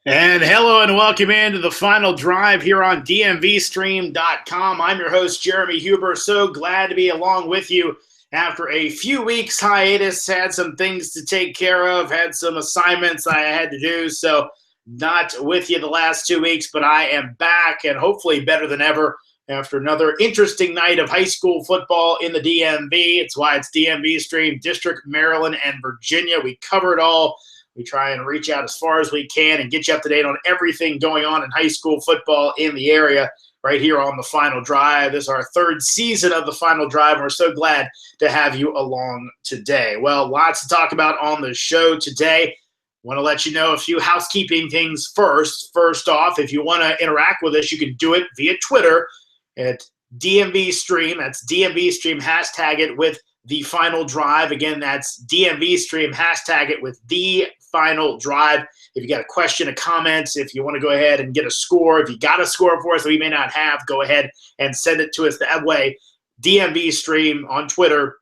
And hello and welcome into the final drive here on DMVSTREAM.com. I'm your host, Jeremy Huber. So glad to be along with you after a few weeks hiatus. Had some things to take care of, had some assignments I had to do. So not with you the last 2 weeks, but I am back and hopefully better than ever after another interesting night of high school football in the DMV. It's why it's DMV Stream, District, Maryland, and Virginia. We cover it all. We try and reach out as far as we can and get you up to date on everything going on in high school football in the area right here on the Final Drive. This is our third season of the Final Drive, and we're so glad to have you along today. Well, lots to talk about on the show today. Want to let you know a few housekeeping things first. First off, if you want to interact with us, you can do it via Twitter at DMV Stream. That's DMV Stream. Hashtag it with the Final Drive. Again, that's DMV Stream. Hashtag it with the Final Drive. If you got a question, a comment, if you want to go ahead and get a score, if you got a score for us that we may not have, go ahead and send it to us that way. DMV Stream on Twitter.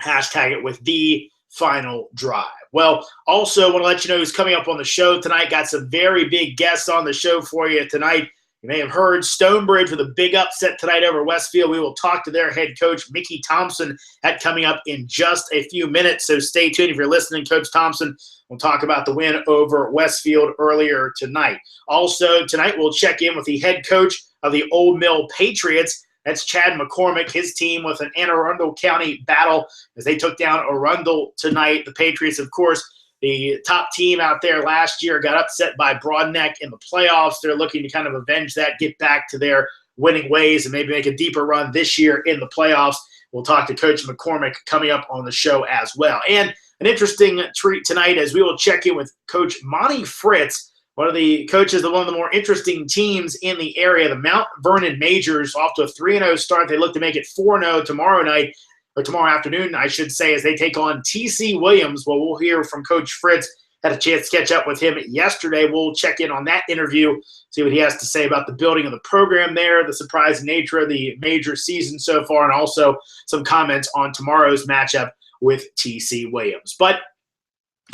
Hashtag it with the Final Drive. Well, also want to let you know who's coming up on the show tonight. Got some very big guests on the show for you tonight. You may have heard Stonebridge with a big upset tonight over Westfield. We will talk to their head coach, Mickey Thompson, that coming up in just a few minutes. So stay tuned if you're listening. Coach Thompson will talk about the win over Westfield earlier tonight. Also, tonight we'll check in with the head coach of the Old Mill Patriots. That's Chad McCormick, his team with an Anne Arundel County battle as they took down Arundel tonight. The Patriots, of course, the top team out there last year, got upset by Broadneck in the playoffs. They're looking to kind of avenge that, get back to their winning ways, and maybe make a deeper run this year in the playoffs. We'll talk to Coach McCormick coming up on the show as well. And an interesting treat tonight as we will check in with Coach Monty Fritz, one of the coaches of one of the more interesting teams in the area. The Mount Vernon Majors off to a 3-0 start. They look to make it 4-0 tomorrow night. Or tomorrow afternoon, I should say, as they take on T.C. Williams. Well, we'll hear from Coach Fritz. Had a chance to catch up with him yesterday. We'll check in on that interview, see what he has to say about the building of the program there, the surprising nature of the major season so far, and also some comments on tomorrow's matchup with T.C. Williams. But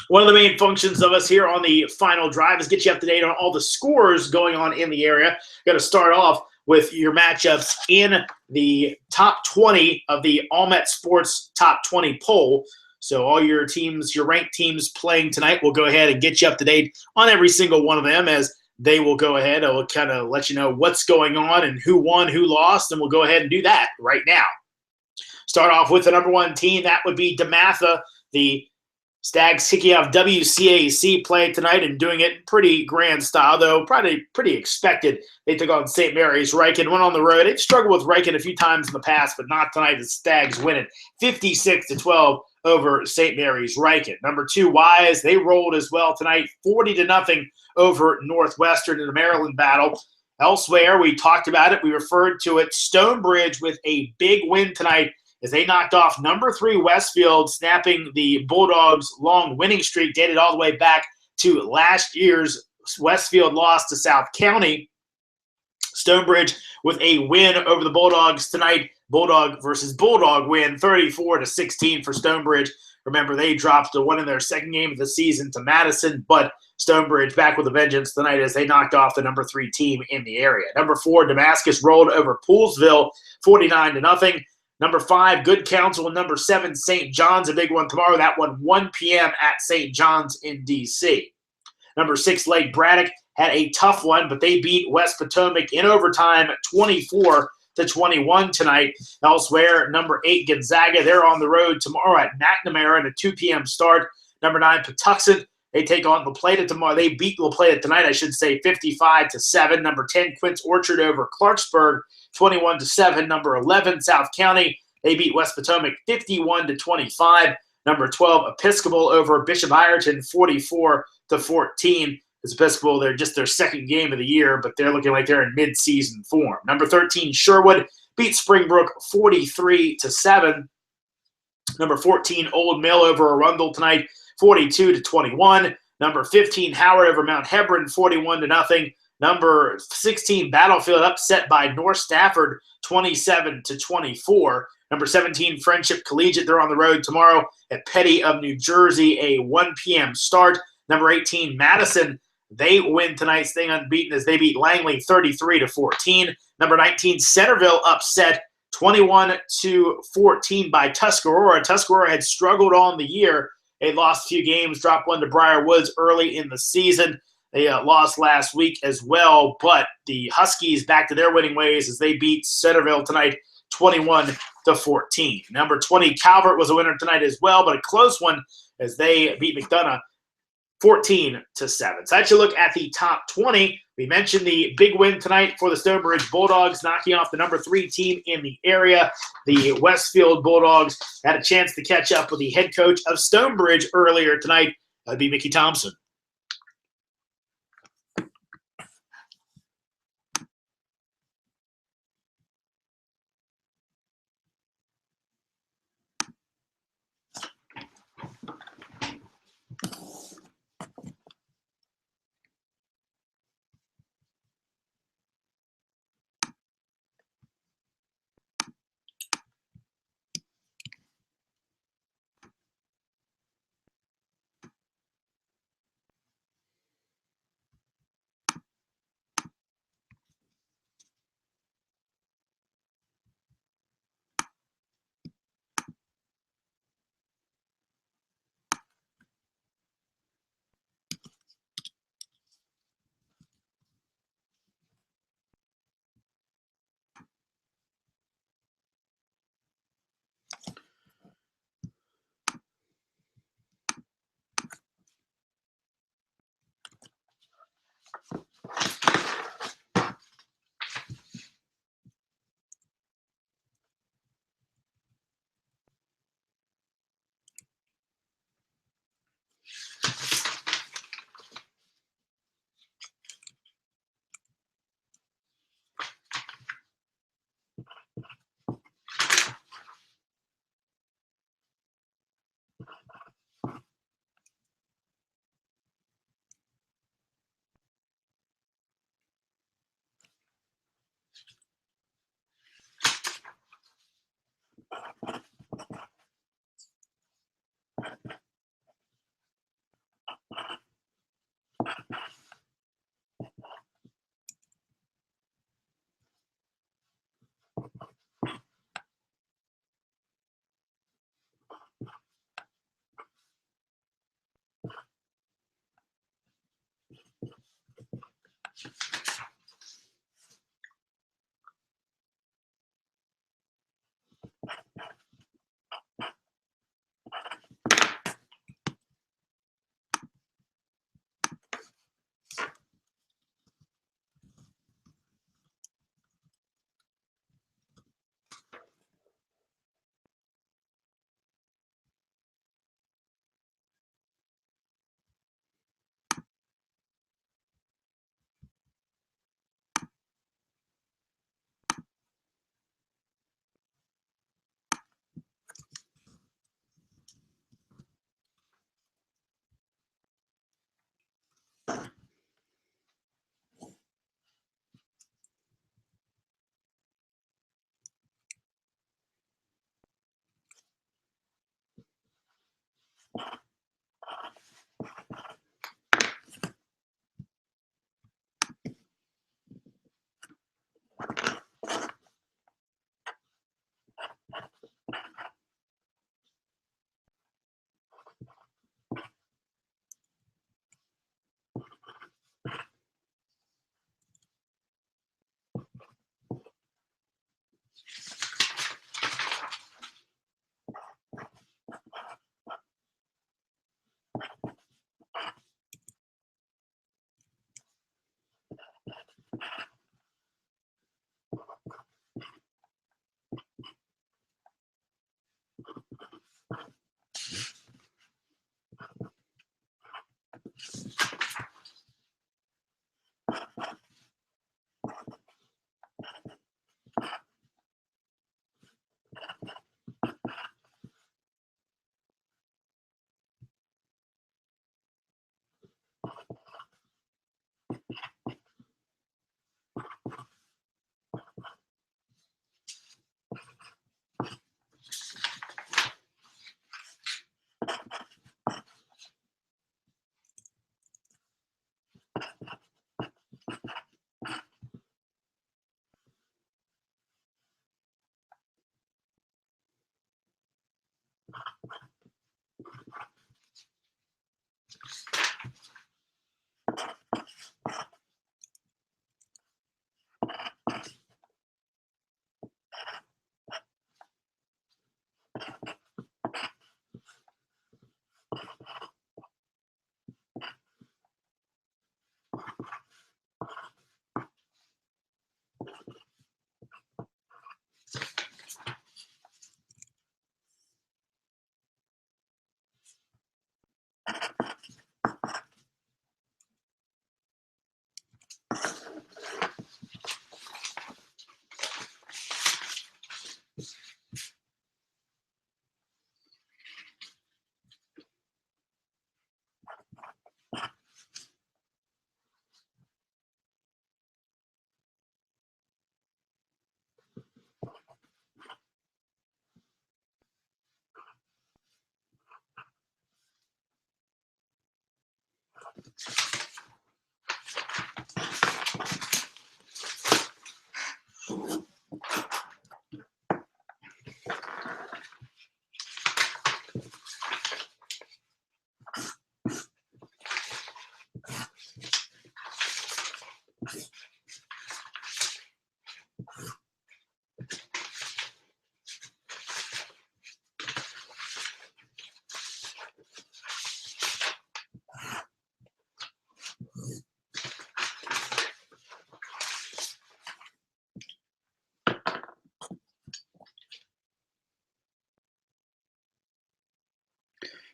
one of the main functions of us here on the Final Drive is get you up to date on all the scores going on in the area. Got to start off with your matchups in the top 20 of the Allmet Sports Top 20 poll. So all your teams, your ranked teams playing tonight, will go ahead and get you up to date on every single one of them as they will go ahead. I will kind of let you know what's going on and who won, who lost, and we'll go ahead and do that right now. Start off with the number one team. That would be DeMatha. The Stags kicking off WCAC play tonight and doing it pretty grand style, though probably pretty expected. They took on St. Mary's. Riken went on the road. They've struggled with Riken a few times in the past, but not tonight. The Stags win it 56-12 over St. Mary's Riken. Number two, Wise, they rolled as well tonight, 40-0 over Northwestern in the Maryland battle. Elsewhere, we talked about it. We referred to it. Stonebridge with a big win tonight as they knocked off number 3 Westfield, snapping the Bulldogs' long winning streak dated all the way back to last year's Westfield loss to South County. Stonebridge with a win over the Bulldogs tonight. Bulldog versus Bulldog win, 34-16 for Stonebridge. Remember, they dropped the one in their second game of the season to Madison, but Stonebridge back with a vengeance tonight as they knocked off the number 3 team in the area. Number 4, Damascus rolled over Poolesville, 49-0. Number 5, Good Counsel, and number 7, St. John's, a big one tomorrow. That one 1 p.m. at St. John's in D.C. Number 6, Lake Braddock had a tough one, but they beat West Potomac in overtime 24-21 tonight. Elsewhere, number 8, Gonzaga, they're on the road tomorrow at McNamara in a 2 p.m. start. Number 9, Patuxent, they take on La Plata tomorrow. They beat La Plata tonight, I should say, 55-7. Number 10, Quince Orchard over Clarksburg, 21-7. Number 11, South County, they beat West Potomac 51-25. Number 12, Episcopal over Bishop Ireton 44-14. It's Episcopal, they're just their second game of the year, but they're looking like they're in mid-season form. Number 13, Sherwood beat Springbrook 43-7. Number 14, Old Mill over Arundel tonight, 42-21. Number 15, Howard over Mount Hebron, 41-0. Number 16, Battlefield upset by North Stafford, 27-24. Number 17, Friendship Collegiate, they're on the road tomorrow at Petty of New Jersey, a 1 p.m. start. Number 18, Madison, They win tonight, staying unbeaten as they beat Langley 33-14. Number 19, Centerville upset 21-14 by Tuscarora. Tuscarora had struggled on the year. They lost a few games, dropped one to Briar Woods early in the season. They lost last week as well, but the Huskies back to their winning ways as they beat Centerville tonight 21-14. Number 20, Calvert was a winner tonight as well, but a close one as they beat McDonough 14-7. So that's your look at the top 20. We mentioned the big win tonight for the Stonebridge Bulldogs, knocking off the number 3 team in the area. The Westfield Bulldogs had a chance to catch up with the head coach of Stonebridge earlier tonight. That'd be Mickey Thompson.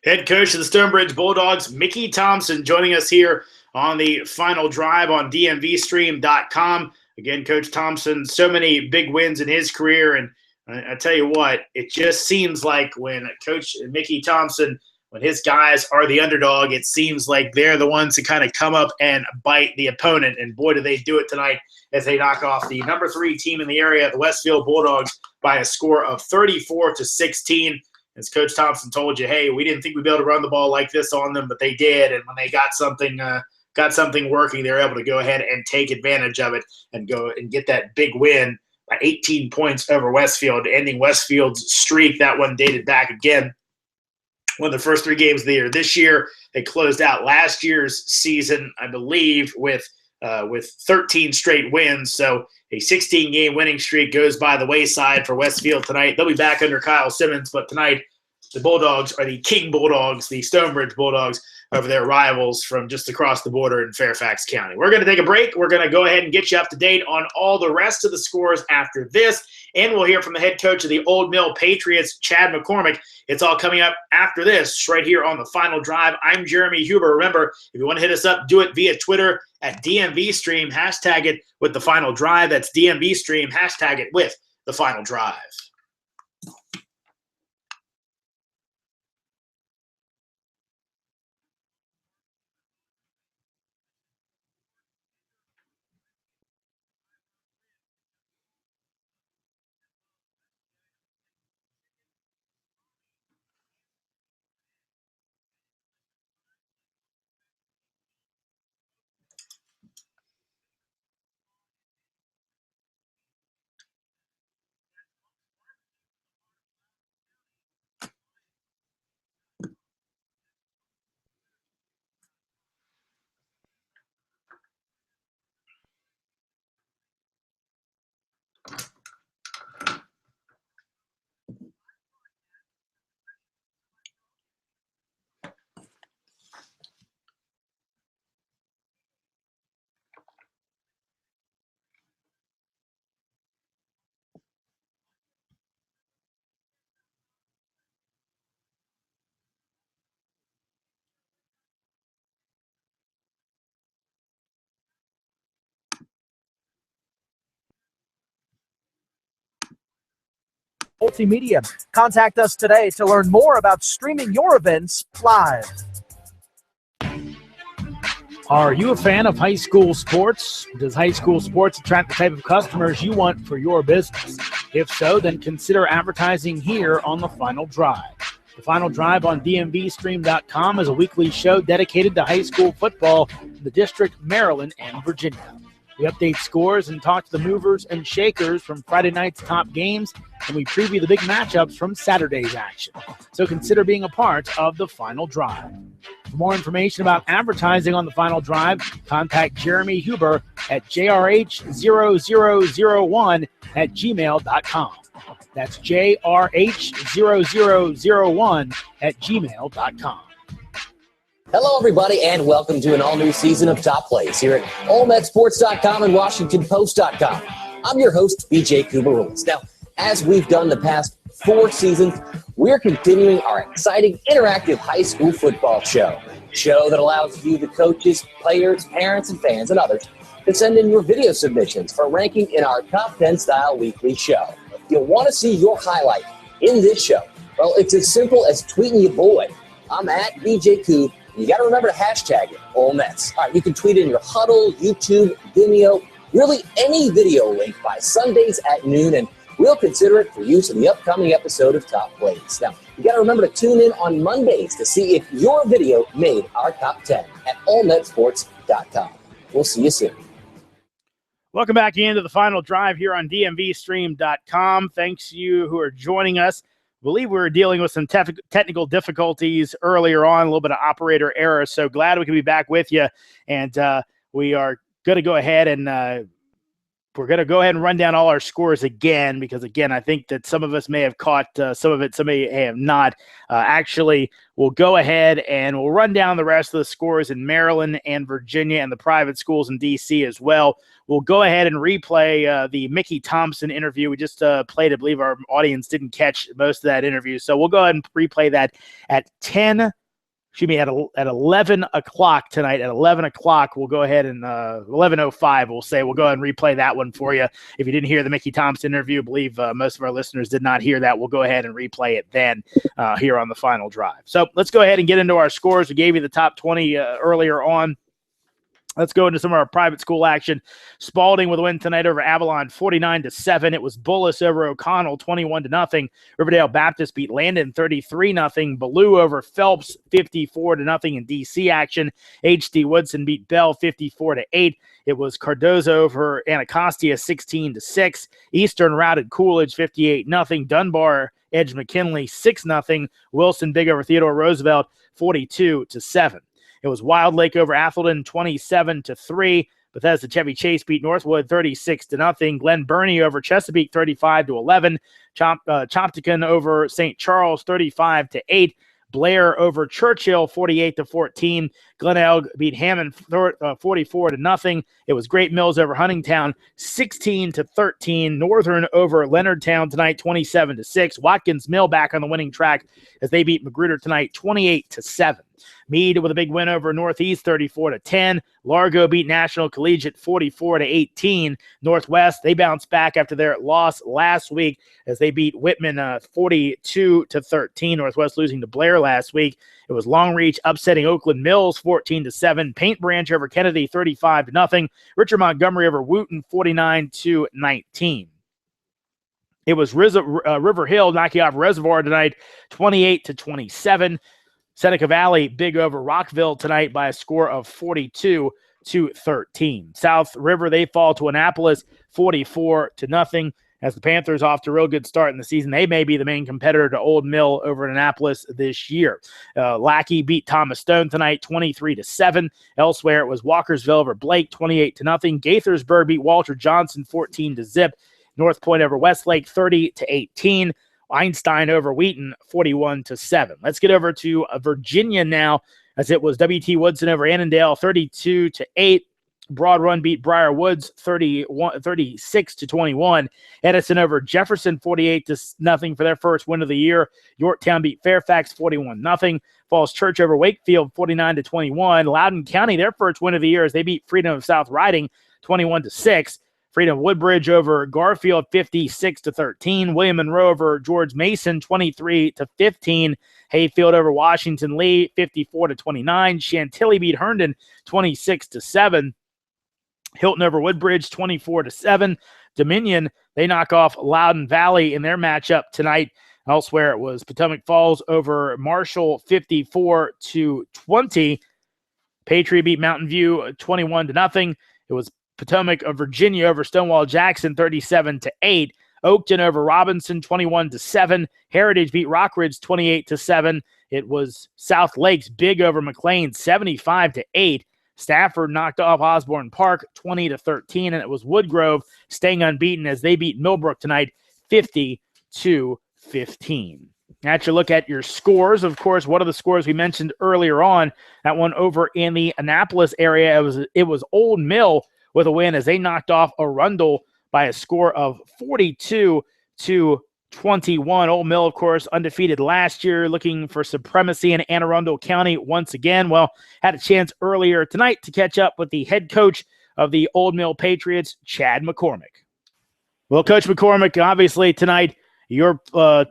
Head coach of the Stonebridge Bulldogs, Mickey Thompson, joining us here on the final drive on DMVSTREAM.com. Again, Coach Thompson, so many big wins in his career, and I tell you what, it just seems like when Coach Mickey Thompson, when his guys are the underdog, it seems like they're the ones to kind of come up and bite the opponent, and boy, do they do it tonight as they knock off the number 3 team in the area, the Westfield Bulldogs, by a score of 34-16. As Coach Thompson told you, hey, we didn't think we'd be able to run the ball like this on them, but they did. And when they got something working, they were able to go ahead and take advantage of it and go and get that big win by 18 points over Westfield, ending Westfield's streak. That one dated back again, one of the first 3 games of the year. This year, they closed out last year's season, I believe, with 13 straight wins. So a 16-game winning streak goes by the wayside for Westfield tonight. They'll be back under Kyle Simmons, but tonight the Bulldogs are the King Bulldogs, the Stonebridge Bulldogs, over their rivals from just across the border in Fairfax County. We're going to take a break. We're going to go ahead and get you up to date on all the rest of the scores after this, and we'll hear from the head coach of the Old Mill Patriots, Chad McCormick. It's all coming up after this, right here on the final drive. I'm Jeremy Huber. Remember, if you want to hit us up, do it via Twitter at DMVStream. Hashtag it with the final drive. That's DMVStream. Hashtag it with the final drive. Multimedia. Contact us today to learn more about streaming your events live. Are you a fan of high school sports? Does high school sports attract the type of customers you want for your business? If so, then consider advertising here on The Final Drive. The Final Drive on DMVStream.com is a weekly show dedicated to high school football in the District, Maryland, and Virginia. We update scores and talk to the movers and shakers from Friday night's top games, and we preview the big matchups from Saturday's action. So consider being a part of The Final Drive. For more information about advertising on The Final Drive, contact Jeremy Huber at jrh0001@gmail.com. That's jrh0001@gmail.com. Hello, everybody, and welcome to an all-new season of Top Plays here at OleMetSports.com and WashingtonPost.com. I'm your host, BJ Kubarulis. Now, as we've done the past 4 seasons, we're continuing our exciting interactive high school football show that allows you, the coaches, players, parents, and fans, and others, to send in your video submissions for ranking in our Top 10 style weekly show. If you want to see your highlight in this show, well, it's as simple as tweeting your boy. I'm at BJ Koob. You got to remember to hashtag it, Ole Mets. All right, you can tweet in your Huddle, YouTube, Vimeo, really any video link by Sundays at noon, and we'll consider it for use in the upcoming episode of Top Plays. Now, You got to remember to tune in on Mondays to see if your video made our top 10 at allmetsports.com. We'll see you soon. Welcome back into the final drive here on DMVSTREAM.com. Thanks to you who are joining us. I believe we were dealing with some technical difficulties earlier on, a little bit of operator error. So glad we can be back with you. And we are going to go ahead and we're going to go ahead and run down all our scores again, because, again, I think that some of us may have caught some of it, some may have not. Actually, we'll go ahead and we'll run down the rest of the scores in Maryland and Virginia and the private schools in D.C. as well. We'll go ahead and replay the Mickey Thompson interview. We just played it. I believe our audience didn't catch most of that interview. So we'll go ahead and replay that at 11 o'clock tonight. At 11 o'clock, we'll go ahead and 11:05, we'll say. We'll go ahead and replay that one for you. If you didn't hear the Mickey Thompson interview, I believe most of our listeners did not hear that. We'll go ahead and replay it then here on the final drive. So let's go ahead and get into our scores. We gave you the top 20 earlier on. Let's go into some of our private school action. Spalding with a win tonight over Avalon, 49-7. It was Bullis over O'Connell, 21-0. Riverdale Baptist beat Landon, 33-0. Ballou over Phelps, 54-0 in DC action. H.D. Woodson beat Bell, 54-8. It was Cardozo over Anacostia, 16-6. Eastern routed Coolidge, 58-0. Dunbar edged McKinley, 6-0. Wilson big over Theodore Roosevelt, 42-7. It was Wild Lake over Athelton, 27-3. Bethesda Chevy Chase beat Northwood, 36-0. Glen Burnie over Chesapeake, 35-11. Chopticon over St. Charles, 35-8. Blair over Churchill, 48-14. Glen Elg beat Hammond, 44-0. It was Great Mills over Huntingtown, 16-13. Northern over Leonardtown tonight, 27-6. Watkins Mill back on the winning track as they beat Magruder tonight, 28-7. Meade with a big win over Northeast, 34-10. Largo beat National Collegiate, 44-18. Northwest, they bounced back after their loss last week as they beat Whitman 42-13. Northwest losing to Blair last week. It was Longreach upsetting Oakland Mills, 14-7. Paint Branch over Kennedy, 35-0. Richard Montgomery over Wooten, 49-19. It was River Hill knocking off Reservoir tonight, 28-27. Seneca Valley big over Rockville tonight by a score of 42-13. South River, they fall to Annapolis, 44-0. As the Panthers off to a real good start in the season, they may be the main competitor to Old Mill over in Annapolis this year. Lackey beat Thomas Stone tonight, 23-7. Elsewhere, it was Walkersville over Blake, 28-0. Gaithersburg beat Walter Johnson, 14-0. North Point over Westlake, 30-18. Einstein over Wheaton, 41-7. Let's get over to Virginia now, as it was W.T. Woodson over Annandale, 32-8. Broad Run beat Briar Woods, 36-21. Edison over Jefferson, 48-0 for their first win of the year. Yorktown beat Fairfax, 41-0. Falls Church over Wakefield, 49-21. Loudoun County, their first win of the year as they beat Freedom of South Riding, 21-6. Freedom Woodbridge over Garfield, 56-13. William Monroe over George Mason, 23-15. Hayfield over Washington Lee, 54-29. Chantilly beat Herndon, 26-7. Hilton over Woodbridge, 24-7. Dominion, they knock off Loudoun Valley in their matchup tonight. Elsewhere, it was Potomac Falls over Marshall, 54-20. Patriot beat Mountain View, 21-0. It was Potomac of Virginia over Stonewall Jackson, 37-8. Oakton over Robinson, 21-7. Heritage beat Rockridge, 28-7. It was South Lakes big over McLean, 75-8. Stafford knocked off Osborne Park, 20-13. And it was Woodgrove staying unbeaten as they beat Millbrook tonight, 50-15. That's your look at your scores. Of course, one of the scores we mentioned earlier on, that one over in the Annapolis area, it was Old Mill with a win as they knocked off Arundel by a score of 42-21. Old Mill, of course, undefeated last year, looking for supremacy in Anne Arundel County once again. Well, had a chance earlier tonight to catch up with the head coach of the Old Mill Patriots, Chad McCormick. Well, Coach McCormick, obviously tonight, your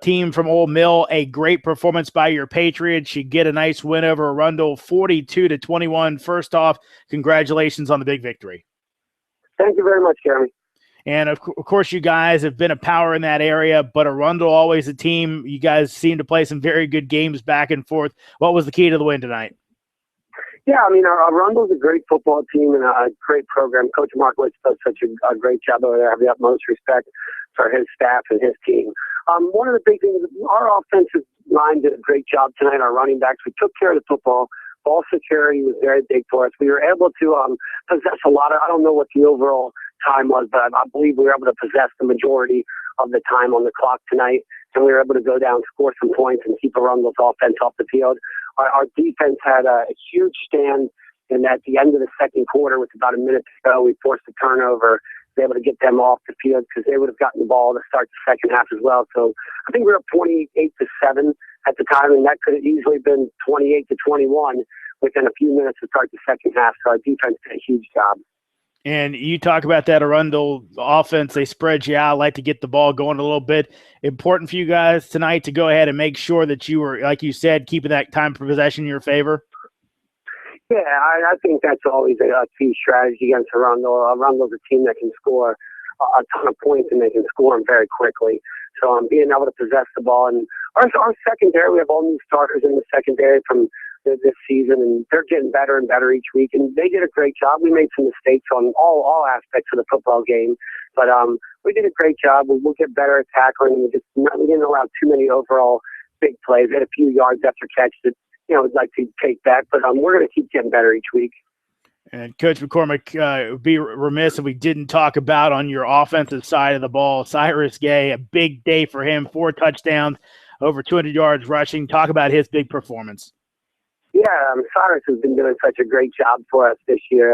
team from Old Mill, a great performance by your Patriots. You get a nice win over Arundel, 42-21. First off, congratulations on the big victory. Thank you very much, Jeremy. And of course, you guys have been a power in that area, but Arundel always a team. You guys seem to play some very good games back and forth. What was the key to the win tonight? Yeah, I mean, Arundel's a great football team and a great program. Coach Markowitz does such a great job over there. I have the utmost respect for his staff and his team. One of the big things, our offensive line did a great job tonight. Our running backs, we took care of the football. Ball security was very big for us. We were able to possess a lot of, I don't know what the overall time was, but I believe we were able to possess the majority of the time on the clock tonight. And we were able to go down, score some points, and keep Arundel's offense off the field. Our defense had a huge stand, and at the end of the second quarter, with about a minute to go, we forced a turnover, was able to get them off the field because they would have gotten the ball to start the second half as well. So I think we were up 28-7 at the time, and that could have easily been 28-21 within a few minutes to start the second half. So our defense did a huge job. And you talk about that Arundel offense, they spread you out, like to get the ball going a little bit. Important for you guys tonight to go ahead and make sure that you were, like you said, keeping that time for possession in your favor? Yeah, I think that's always a key strategy against Arundel. Arundel's a team that can score a ton of points, and they can score them very quickly. So being able to possess the ball. And our secondary, we have all new starters in the secondary from this season, and they're getting better and better each week, and they did a great job. We made some mistakes on all aspects of the football game, but we did a great job. We'll get better at tackling. We didn't allow too many overall big plays. We had a few yards after catch that we'd like to take back, but we're going to keep getting better each week. And Coach McCormick, would be remiss if we didn't talk about on your offensive side of the ball, Cyrus Gay, a big day for him, 4 touchdowns, over 200 yards rushing. Talk about his big performance. Yeah, Cyrus has been doing such a great job for us this year.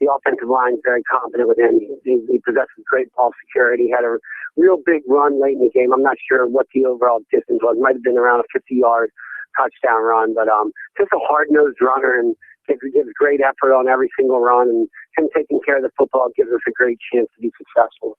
The offensive line is very confident with him. He possesses great ball security. He had a real big run late in the game. I'm not sure what the overall distance was. It might have been around a 50-yard touchdown run, but just a hard-nosed runner, and gives great effort on every single run. And him taking care of the football gives us a great chance to be successful.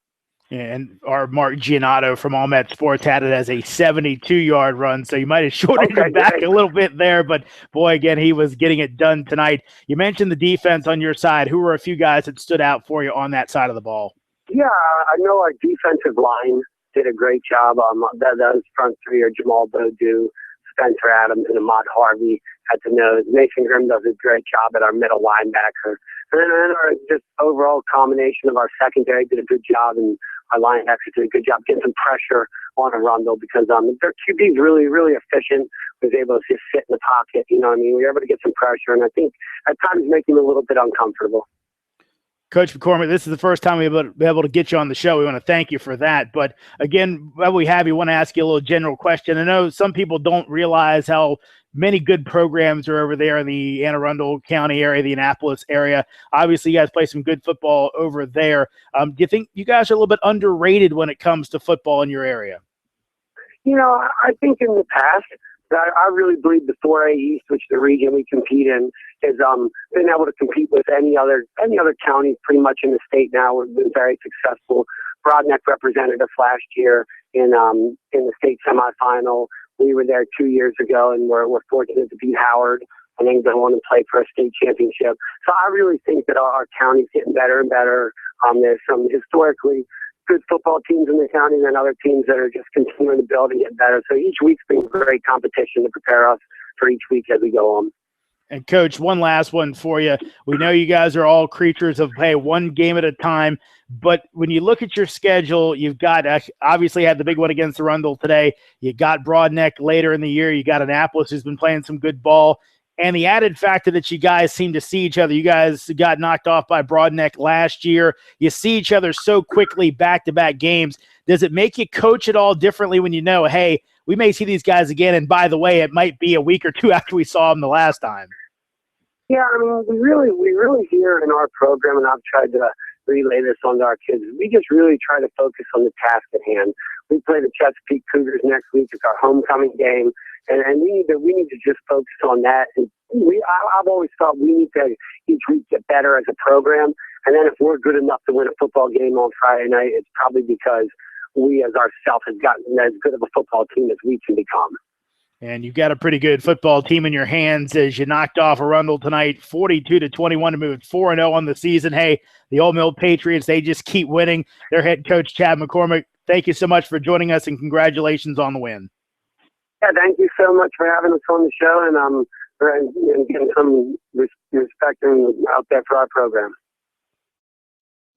And our Mark Giannotto from All Met Sports had it as a 72-yard run, so you might have shortened it back a little bit there. But, boy, again, he was getting it done tonight. You mentioned the defense on your side. Who were a few guys that stood out for you on that side of the ball? Yeah, I know our defensive line did a great job. Those front three are Jamal Bodu, Spencer Adams, and Ahmad Harvey at the nose. Mason Grimm does a great job at our middle linebacker. And then our just overall combination of our secondary did a good job, and our linebackers did a good job getting some pressure on Arundel because their QB is really, really efficient. Was able to just sit in the pocket. We were able to get some pressure, and I think at times making him a little bit uncomfortable. Coach McCormick, this is the first time we've been able to get you on the show. We want to thank you for that. But again, while we have you, want to ask you a little general question. I know some people don't realize how many good programs are over there in the Anne Arundel County area, the Annapolis area. Obviously, you guys play some good football over there. Do you think you guys are a little bit underrated when it comes to football in your area? I think in the past, I really believe the 4A East, which the region we compete in, has been able to compete with any other county pretty much in the state now. We've been very successful. Broadneck represented us last year in the state semifinal. We were there 2 years ago, and we're fortunate to beat Howard and then go on and play for a state championship. So I really think that our county's getting better and better. There's some historically good football teams in the county and then other teams that are just continuing to build and get better. So each week's been great competition to prepare us for each week as we go on. And, Coach, one last one for you. We know you guys are all creatures of, hey, one game at a time. But when you look at your schedule, you've got obviously had the big one against Arundel today. You got Broadneck later in the year. You got Annapolis, who's been playing some good ball. And the added factor that you guys seem to see each other. You guys got knocked off by Broadneck last year. You see each other so quickly back-to-back games. Does it make you coach it all differently when you know, hey, we may see these guys again, and by the way, it might be a week or two after we saw them the last time? Yeah, we really here in our program, and I've tried to relay this onto our kids, we just really try to focus on the task at hand. We play the Chesapeake Cougars next week. It's our homecoming game. And we need to just focus on that. And I've always thought we need to each week get better as a program. And then if we're good enough to win a football game on Friday night, it's probably because we as ourselves have gotten as good of a football team as we can become. And you've got a pretty good football team in your hands as you knocked off Arundel tonight, 42-21 to move 4-0 on the season. Hey, the Old Mill Patriots, they just keep winning. Their head coach, Chad McCormick, thank you so much for joining us, and congratulations on the win. Yeah, thank you so much for having us on the show and getting some respect out there for our program.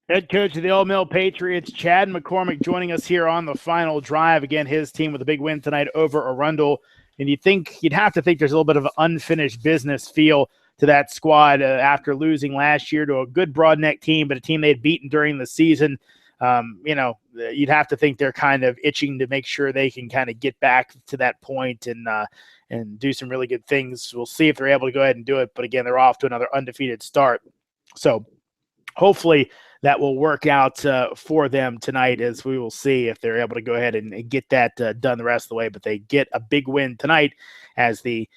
Head coach of the Old Mill Patriots, Chad McCormick, joining us here on the final drive. Again, his team with a big win tonight over Arundel. And you'd have to think there's a little bit of an unfinished business feel to that squad after losing last year to a good Broadneck team, but a team they had beaten during the season. You'd have to think they're kind of itching to make sure they can kind of get back to that point and do some really good things. We'll see if they're able to go ahead and do it. But again, they're off to another undefeated start. So hopefully that will work out for them tonight, as we will see if they're able to go ahead and get that done the rest of the way. But they get a big win tonight as the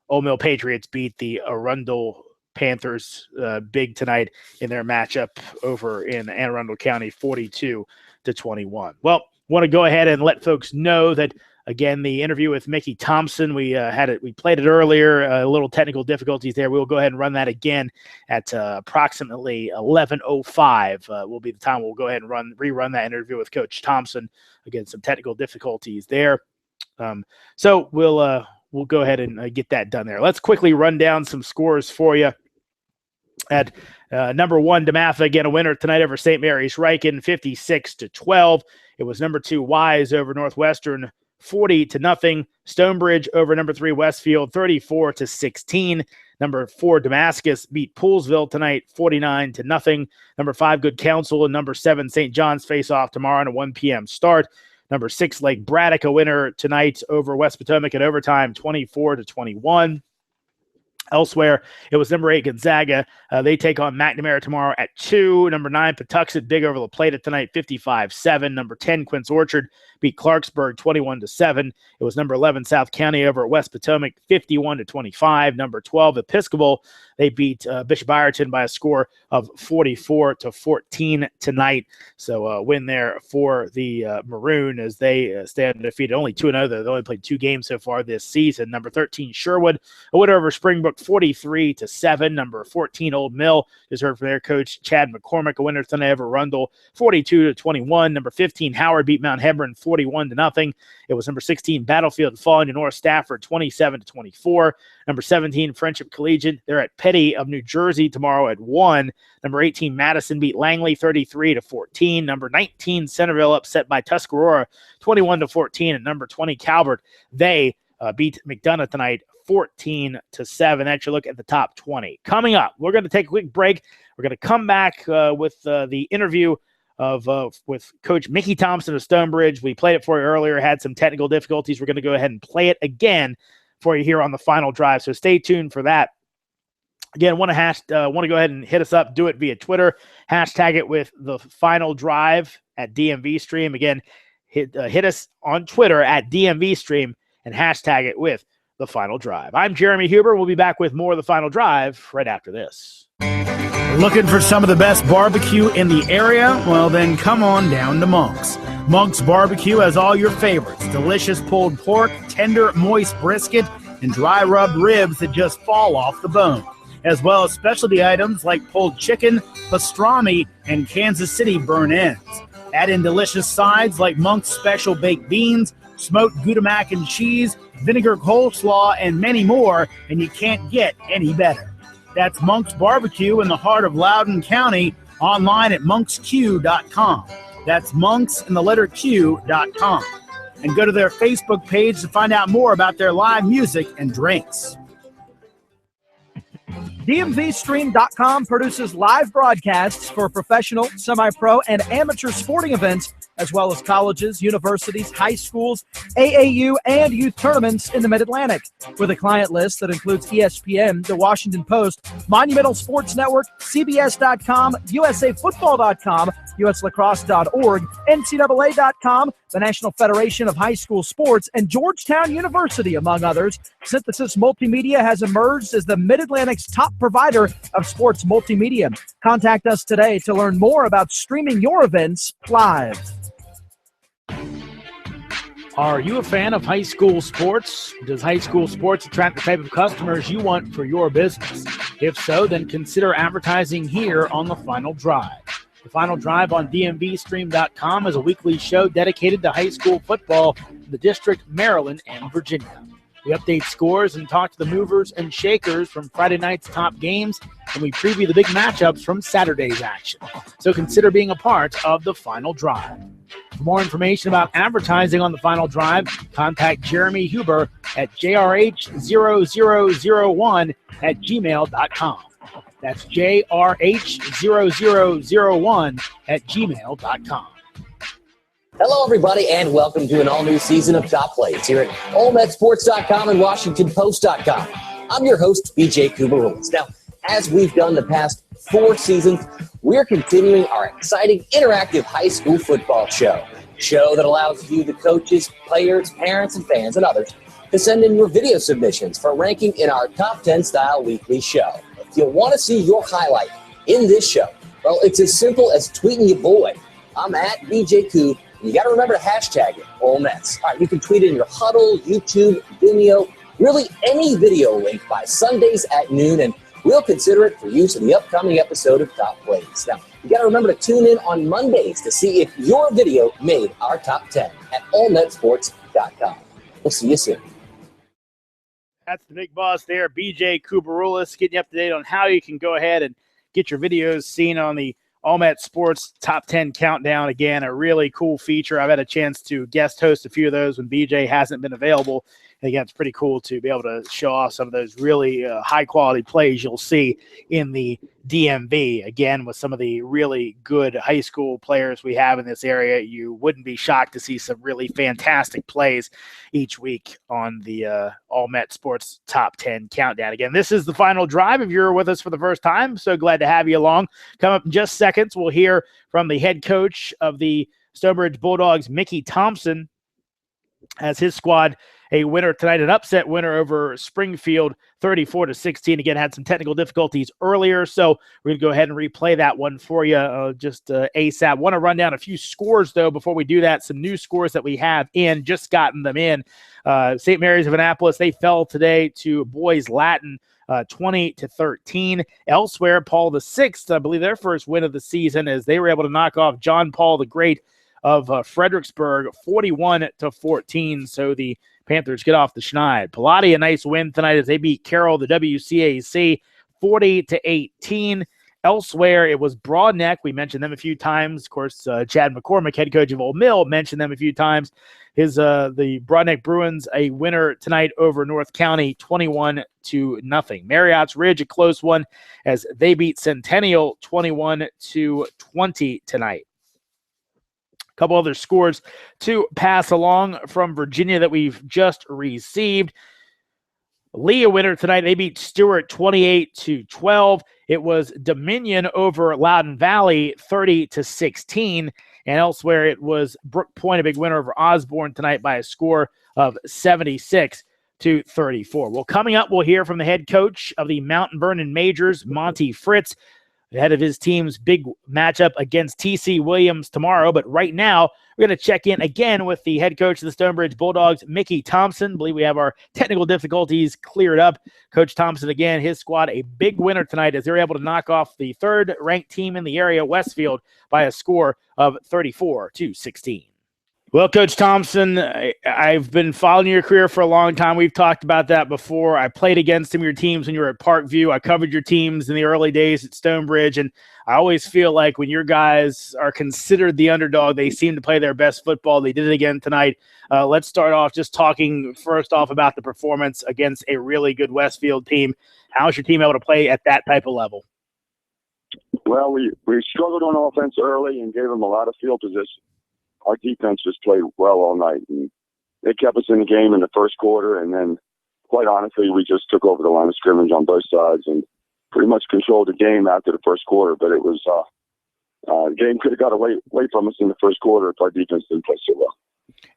Old Mill Patriots beat the Arundel Panthers big tonight in their matchup over in Anne Arundel County, 42-21. Well, want to go ahead and let folks know that, again, the interview with Mickey Thompson, we played it earlier, a little technical difficulties there. We'll go ahead and run that again at approximately 11:05 will be the time we'll go ahead and rerun that interview with Coach Thompson. Again, some technical difficulties there. So we'll go ahead and get that done there. Let's quickly run down some scores for you. At number 1, DeMatha, again, a winner tonight over St. Mary's Riken, 56-12. It was number 2, Wise over Northwestern, 40-0. Stonebridge over number 3, Westfield, 34-16. Number 4, Damascus beat Poolsville tonight, 49-0. Number 5, Good Counsel, and number 7, St. John's face off tomorrow on a 1 p.m. start. Number 6, Lake Braddock, a winner tonight over West Potomac in overtime, 24-21. Elsewhere, it was number 8, Gonzaga. They take on McNamara tomorrow at 2. Number 9, Patuxent, big over La Plata tonight, 55-7. Number 10, Quince Orchard beat Clarksburg 21-7. It was number 11, South County over at West Potomac, 51-25. Number 12, Episcopal, they beat Bishop Ireton by a score of 44-14 tonight. So a win there for the Maroon as they stay undefeated. Only 2-0. They've only played 2 games so far this season. Number 13, Sherwood, a winner over Springbrook, 43-7. Number 14, Old Mill, just heard from their coach Chad McCormick, a winner tonight over Arundel, 42-21. Number 15, Howard beat Mount Hebron 41-0. It was number 16, Battlefield falling to North Stafford, 27-24. Number 17, Friendship Collegiate, they're at Petty of New Jersey tomorrow at 1. Number 18, Madison beat Langley 33-14. Number 19, Centerville upset by Tuscarora 21-14. And number 20, Calvert, they beat McDonough tonight 14-7. That's your look at the top 20. Coming up, we're going to take a quick break. We're going to come back with the interview with Coach Mickey Thompson of Stonebridge. We played it for you earlier, had some technical difficulties. We're going to go ahead and play it again for you here on the final drive. So stay tuned for that. Again, want to go ahead and hit us up. Do it via Twitter. Hashtag it with the final drive at DMVStream. Again, hit us on Twitter at DMVStream and hashtag it with the final drive. I'm Jeremy Huber. We'll be back with more of the final drive right after this. Looking for some of the best barbecue in the area? Well, then come on down to Monk's. Monk's Barbecue has all your favorites: delicious pulled pork, tender, moist brisket, and dry rubbed ribs that just fall off the bone, as well as specialty items like pulled chicken, pastrami, and Kansas City burnt ends. Add in delicious sides like Monk's special baked beans, smoked Gouda mac and cheese, vinegar coleslaw, and many more, and you can't get any better. That's Monk's Barbecue in the heart of Loudoun County, online at monksq.com. That's monks and the letter Q.com. And go to their Facebook page to find out more about their live music and drinks. DMVSTREAM.com produces live broadcasts for professional, semi-pro, and amateur sporting events, as well as colleges, universities, high schools, AAU, and youth tournaments in the Mid-Atlantic. With a client list that includes ESPN, The Washington Post, Monumental Sports Network, CBS.com, USAFootball.com, USLacrosse.org, NCAA.com, the National Federation of High School Sports, and Georgetown University, among others, Synthesis Multimedia has emerged as the Mid-Atlantic's top provider of sports multimedia. Contact us today to learn more about streaming your events live. Are you a fan of high school sports? Does high school sports attract the type of customers you want for your business? If so, then consider advertising here on The Final Drive. The Final Drive on DMVSTREAM.COM is a weekly show dedicated to high school football in the District, Maryland, and Virginia. We update scores and talk to the movers and shakers from Friday night's top games, and we preview the big matchups from Saturday's action. So consider being a part of The Final Drive. For more information about advertising on The Final Drive, contact Jeremy Huber at jrh0001@gmail.com. That's jrh0001@gmail.com. Hello, everybody, and welcome to an all-new season of Top Plays here at OleMetSports.com and WashingtonPost.com. I'm your host, BJ Kubarulis. Now, as we've done the past 4 seasons, we're continuing our exciting interactive high school football show that allows you, the coaches, players, parents, and fans, and others, to send in your video submissions for ranking in our Top 10 style weekly show. If you want to see your highlight in this show, well, it's as simple as tweeting your boy. I'm at BJ Koob. You got to remember to hashtag it, Ole Mets. All right, you can tweet in your Huddle, YouTube, Vimeo, really any video link by Sundays at noon, and we'll consider it for use in the upcoming episode of Top Plays. Now, you got to remember to tune in on Mondays to see if your video made our top 10 at OleMetSports.com. We'll see you soon. That's the big boss there, BJ Kubarulis, getting you up to date on how you can go ahead and get your videos seen on the Ole Met Sports Top 10 Countdown. Again, a really cool feature. I've had a chance to guest host a few of those when BJ hasn't been available. And again, it's pretty cool to be able to show off some of those really high-quality plays you'll see in the DMV. Again, with some of the really good high school players we have in this area, you wouldn't be shocked to see some really fantastic plays each week on the Ole Met Sports Top 10 Countdown. Again, this is the Final Drive. If you're with us for the first time, so glad to have you along. Coming up in just seconds, we'll hear from the head coach of the Stonebridge Bulldogs, Mickey Thompson, as his squad a winner tonight, an upset winner over Springfield, 34-16. Again, had some technical difficulties earlier, so we're going to go ahead and replay that one for you just ASAP. Want to run down a few scores, though, before we do that. Some new scores that we have in, just gotten them in. St. Mary's of Annapolis, they fell today to Boys Latin, 20-13. Elsewhere, Paul VI, I believe their first win of the season, as they were able to knock off John Paul the Great of Fredericksburg, 41-14. So the Panthers get off the schneid. Pilati, a nice win tonight as they beat Carroll, the WCAC, 40-18. Elsewhere, it was Broadneck. We mentioned them a few times. Of course, Chad McCormick, head coach of Old Mill, mentioned them a few times. The Broadneck Bruins, a winner tonight over North County, 21-0. Marriott's Ridge, a close one as they beat Centennial, 21-20 tonight. Couple other scores to pass along from Virginia that we've just received. Lee, a winner tonight. They beat Stewart 28-12. It was Dominion over Loudoun Valley 30-16. And elsewhere, it was Brook Point, a big winner over Osborne tonight by a score of 76-34. Well, coming up, we'll hear from the head coach of the Mountain Vernon Majors, Monty Fritz, ahead of his team's big matchup against TC Williams tomorrow. But right now, we're going to check in again with the head coach of the Stonebridge Bulldogs, Mickey Thompson. I believe we have our technical difficulties cleared up. Coach Thompson, again, his squad, a big winner tonight as they're able to knock off the third-ranked team in the area, Westfield, by a score of 34-16. Well, Coach Thompson, I've been following your career for a long time. We've talked about that before. I played against some of your teams when you were at Parkview. I covered your teams in the early days at Stonebridge, and I always feel like when your guys are considered the underdog, they seem to play their best football. They did it again tonight. Let's start off just talking first off about the performance against a really good Westfield team. How's your team able to play at that type of level? Well, we struggled on offense early and gave them a lot of field position. Our defense just played well all night, and they kept us in the game in the first quarter, and then, quite honestly, we just took over the line of scrimmage on both sides and pretty much controlled the game after the first quarter. But it was the game could have got away from us in the first quarter if our defense didn't play so well.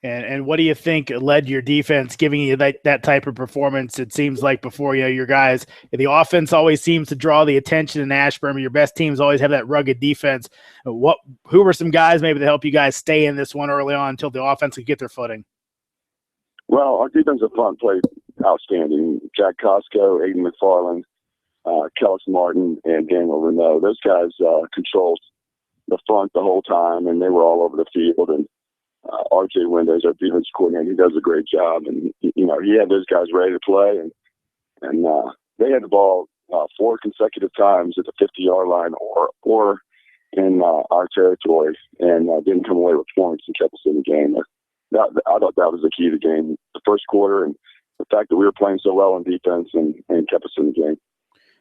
And what do you think led to your defense giving you that type of performance? It seems like before, your guys, the offense always seems to draw the attention in Ashburn. Your best teams always have that rugged defense. Who were some guys maybe to help you guys stay in this one early on until the offense could get their footing? Well, our defensive front played outstanding. Jack Costco, Aiden McFarland, Kellis Martin, and Daniel Renault. Those guys controlled the front the whole time, and they were all over the field. And RJ Windows, our defense coordinator, he does a great job. And, he had those guys ready to play. And they had the ball 4 consecutive times at the 50-yard line or in our territory, and didn't come away with points and kept us in the game. I thought that was the key to the game, the first quarter, and the fact that we were playing so well on defense and kept us in the game.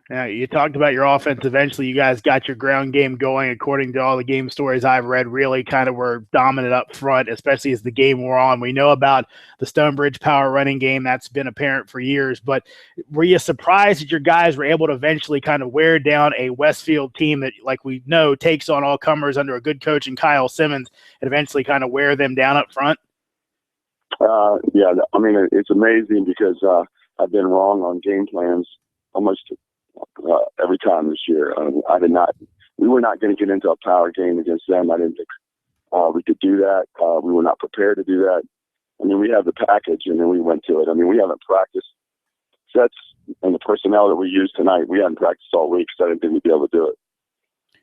Now, you talked about your offense. Eventually, you guys got your ground game going. According to all the game stories I've read, really kind of were dominant up front, especially as the game wore on. We know about the Stonebridge power running game. That's been apparent for years. But were you surprised that your guys were able to eventually kind of wear down a Westfield team that, like we know, takes on all comers under a good coach in Kyle Simmons and eventually kind of wear them down up front? Yeah, I mean, it's amazing because I've been wrong on game plans almost every time this year. We were not going to get into a power game against them. I didn't think we could do that. We were not prepared to do that. I mean, we have the package, and then we went to it. I mean, we haven't practiced sets and the personnel that we used tonight. We hadn't practiced all week, so I didn't think we'd be able to do it.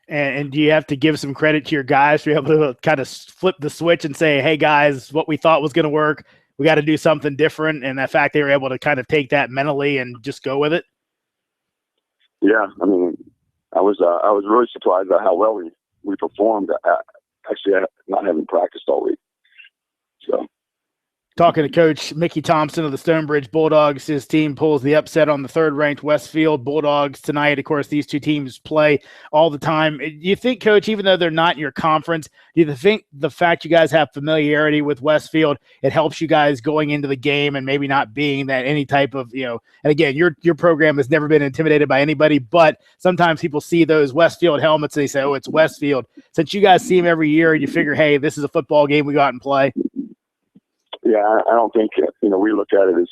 And do you have to give some credit to your guys to be able to kind of flip the switch and say, hey, guys, what we thought was going to work, we got to do something different, and the fact they were able to kind of take that mentally and just go with it? Yeah, I mean, I was really surprised at how well we performed. Actually, not having practiced all week. So, talking to Coach Mickey Thompson of the Stonebridge Bulldogs, his team pulls the upset on the third-ranked Westfield Bulldogs tonight. Of course, these two teams play all the time. Do you think, Coach, even though they're not in your conference, do you think the fact you guys have familiarity with Westfield, it helps you guys going into the game and maybe not being that any type of, and again, your program has never been intimidated by anybody, but sometimes people see those Westfield helmets and they say, oh, it's Westfield. Since you guys see them every year, you figure, hey, this is a football game, we go out and play. Yeah, I don't think we look at it as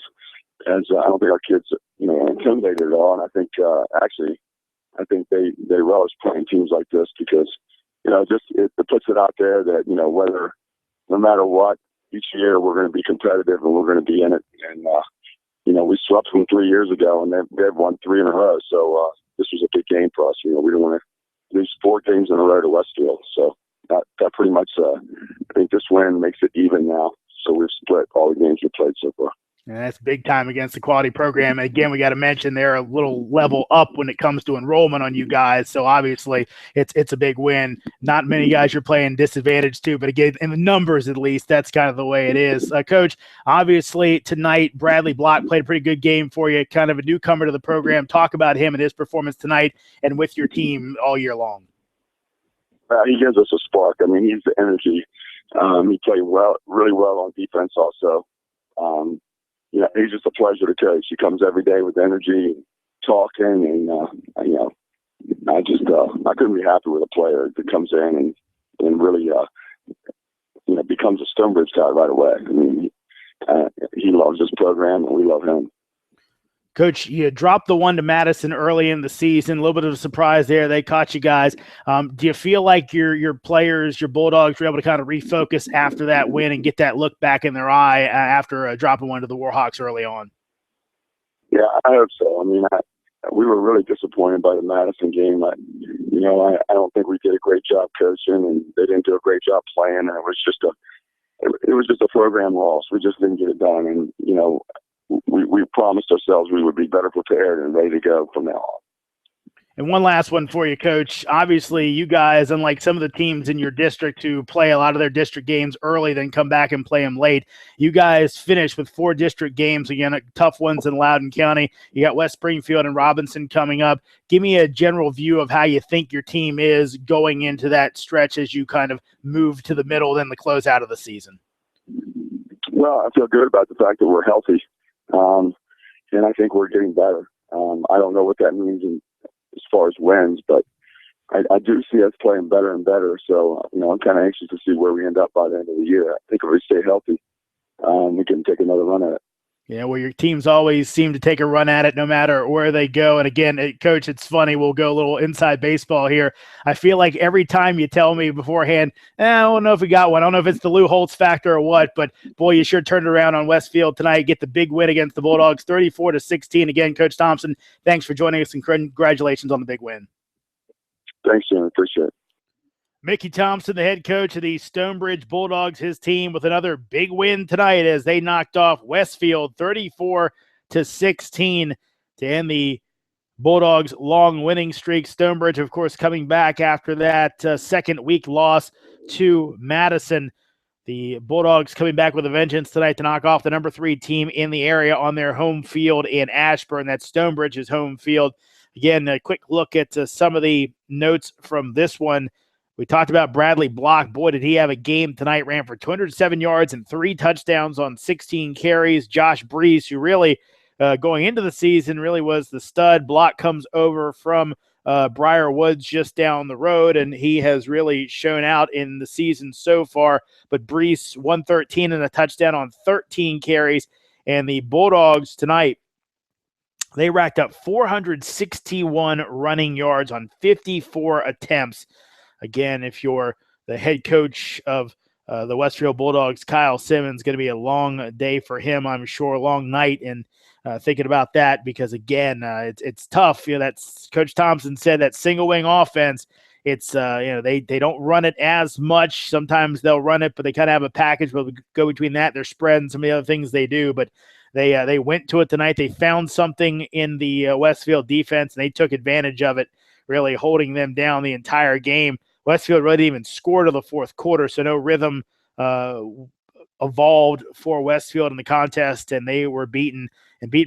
I don't think our kids are intimidated at all, and I think I think they relish playing teams like this because it puts it out there that whether no matter what, each year we're going to be competitive and we're going to be in it, and we swept them 3 years ago and they've won 3 in a row, so this was a big game for us. We don't want to lose 4 games in a row to Westfield, so that pretty much I think this win makes it even now. So we've split all the games we've played so far. And that's big time against the quality program. And again, we got to mention they're a little level up when it comes to enrollment on you guys. So obviously it's a big win. Not many guys you're playing disadvantaged to, but again, in the numbers at least, that's kind of the way it is. Coach, obviously tonight, Bradley Block played a pretty good game for you, kind of a newcomer to the program. Talk about him and his performance tonight and with your team all year long. He gives us a spark. I mean, he's the energy. He played really well on defense also. He's just a pleasure to coach. He comes every day with energy, talking, and I couldn't be happy with a player that comes in and really becomes a Stonebridge guy right away. I mean, he loves this program and we love him. Coach, you dropped the one to Madison early in the season. A little bit of a surprise there. They caught you guys. Do you feel like your players, your Bulldogs, were able to kind of refocus after that win and get that look back in their eye after dropping one to the Warhawks early on? Yeah, I hope so. I mean, we were really disappointed by the Madison game. I don't think we did a great job coaching, and they didn't do a great job playing. And it was just a program loss. We just didn't get it done. And we promised ourselves we would be better prepared and ready to go from now on. And one last one for you, Coach. Obviously, you guys, unlike some of the teams in your district who play a lot of their district games early, then come back and play them late, you guys finished with 4 district games, again, tough ones in Loudoun County. You got West Springfield and Robinson coming up. Give me a general view of how you think your team is going into that stretch as you kind of move to the middle, then the closeout of the season. Well, I feel good about the fact that we're healthy. And I think we're getting better. I don't know what that means as far as wins, but I do see us playing better and better. So, I'm kind of anxious to see where we end up by the end of the year. I think if we stay healthy, we can take another run at it. Where your teams always seem to take a run at it no matter where they go. And again, Coach, it's funny. We'll go a little inside baseball here. I feel like every time you tell me beforehand, I don't know if we got one. I don't know if it's the Lou Holtz factor or what, but boy, you sure turned around on Westfield tonight. Get the big win against the Bulldogs, 34-16. Again, Coach Thompson, thanks for joining us and congratulations on the big win. Thanks, Jim. Appreciate it. Mickey Thompson, the head coach of the Stonebridge Bulldogs, his team with another big win tonight as they knocked off Westfield 34-16 to end the Bulldogs' long winning streak. Stonebridge, of course, coming back after that second week loss to Madison. The Bulldogs coming back with a vengeance tonight to knock off the number 3 team in the area on their home field in Ashburn. That's Stonebridge's home field. Again, a quick look at some of the notes from this one. We talked about Bradley Block. Boy, did he have a game tonight. Ran for 207 yards and 3 touchdowns on 16 carries. Josh Brees, who really, going into the season, really was the stud. Block comes over from Briar Woods just down the road, and he has really shown out in the season so far. But Brees, 113 and a touchdown on 13 carries. And the Bulldogs tonight, they racked up 461 running yards on 54 attempts. Again, if you're the head coach of the Westfield Bulldogs, Kyle Simmons, going to be a long day for him, I'm sure, a long night. And thinking about that because, again, it's tough. That's Coach Thompson said that single wing offense. It's they don't run it as much. Sometimes they'll run it, but they kind of have a package. But we go between that, their spread, and some of the other things they do. But they went to it tonight. They found something in the Westfield defense, and they took advantage of it, really holding them down the entire game. Westfield really didn't even score to the fourth quarter, so no rhythm evolved for Westfield in the contest, and they were beaten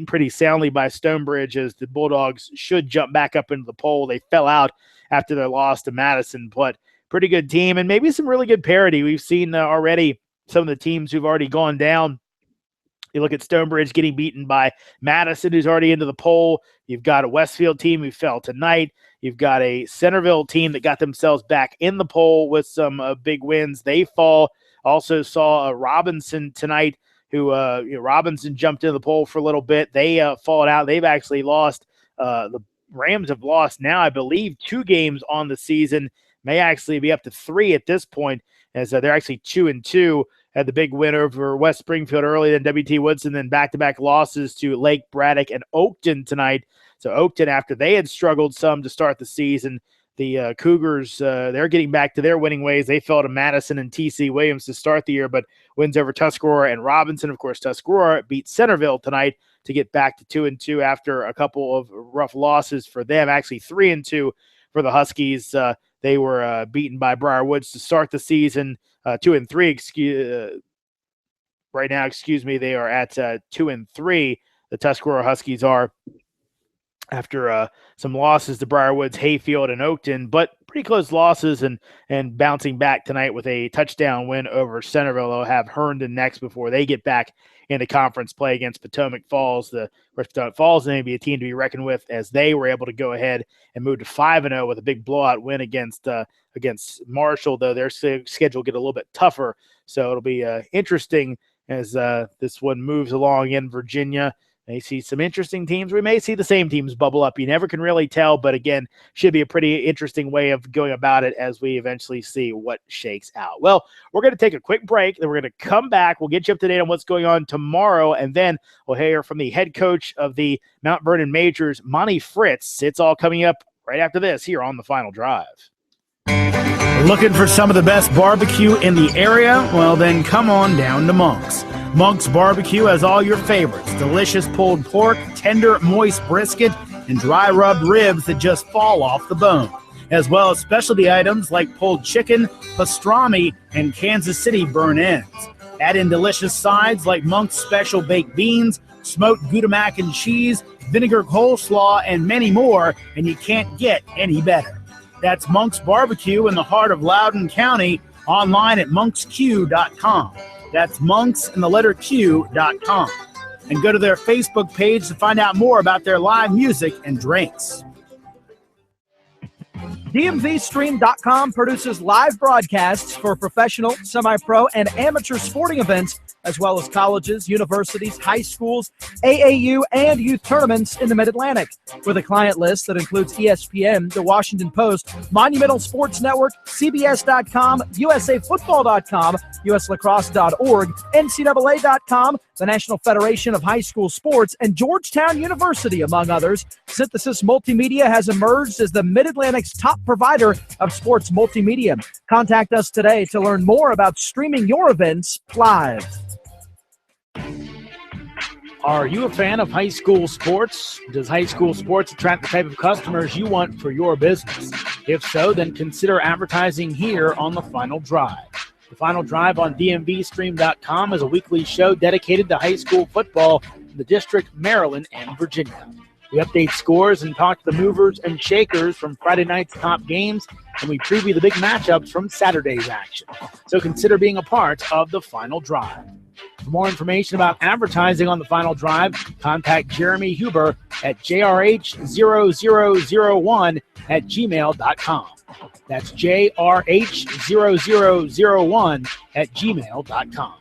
pretty soundly by Stonebridge as the Bulldogs should jump back up into the poll. They fell out after their loss to Madison, but pretty good team and maybe some really good parity. We've seen already some of the teams who've already gone down. You look at Stonebridge getting beaten by Madison, who's already into the poll. You've got a Westfield team who fell tonight. You've got a Centerville team that got themselves back in the poll with some big wins. They fall. Also saw Robinson tonight, who Robinson jumped into the poll for a little bit. They fall out. They've actually lost. The Rams have lost now, I believe, 2 games on the season. May actually be up to 3 at this point, as they're actually 2-2. Had the big win over West Springfield early, then W.T. Woodson, then back-to-back losses to Lake, Braddock, and Oakton tonight. So Oakton, after they had struggled some to start the season, the Cougars, they're getting back to their winning ways. They fell to Madison and T.C. Williams to start the year, but wins over Tuscarora and Robinson. Of course, Tuscarora beat Centerville tonight to get back to 2-2 after a couple of rough losses for them. Actually, 3-2 for the Huskies. They were beaten by Briar Woods to start the season. 2-3. Right now, they are at 2-3. The Tuscarora Huskies are, after some losses to Briar Woods, Hayfield, and Oakton, but pretty close losses and bouncing back tonight with a touchdown win over Centerville. They'll have Herndon next before they get back into conference play against Potomac Falls. Potomac Falls may be a team to be reckoned with, as they were able to go ahead and move to 5-0 with a big blowout win against Marshall, though their schedule get a little bit tougher. So it'll be interesting as this one moves along in Virginia. May see some interesting teams. We may see the same teams bubble up. You never can really tell, but again, should be a pretty interesting way of going about it as we eventually see what shakes out. Well, we're going to take a quick break, then we're going to come back. We'll get you up to date on what's going on tomorrow, and then we'll hear from the head coach of the Mount Vernon Majors, Monty Fritz. It's all coming up right after this here on The Final Drive. Looking for some of the best barbecue in the area? Well, then come on down to Monk's. Monk's Barbecue has all your favorites: delicious pulled pork, tender, moist brisket, and dry rubbed ribs that just fall off the bone, as well as specialty items like pulled chicken, pastrami, and Kansas City burnt ends. Add in delicious sides like Monk's special baked beans, smoked Gouda mac and cheese, vinegar coleslaw, and many more, and you can't get any better. That's Monk's Barbecue in the heart of Loudoun County, online at monksq.com. That's monks and the letter Q.com. And go to their Facebook page to find out more about their live music and drinks. DMVSTREAM.com produces live broadcasts for professional, semi-pro, and amateur sporting events as well as colleges, universities, high schools, AAU, and youth tournaments in the Mid-Atlantic. With a client list that includes ESPN, The Washington Post, Monumental Sports Network, CBS.com, USAFootball.com, USLacrosse.org, NCAA.com, the National Federation of High School Sports, and Georgetown University, among others, Synthesis Multimedia has emerged as the Mid-Atlantic's top provider of sports multimedia. Contact us today to learn more about streaming your events live. Are you a fan of high school sports? Does high school sports attract the type of customers you want for your business? If so, then consider advertising here on The Final Drive. The Final Drive on DMVSTREAM.com is a weekly show dedicated to high school football in the District, Maryland, and Virginia. We update scores and talk to the movers and shakers from Friday night's top games, and we preview the big matchups from Saturday's action. So consider being a part of The Final Drive. For more information about advertising on The Final Drive, contact Jeremy Huber at jrh0001@gmail.com. That's jrh0001@gmail.com.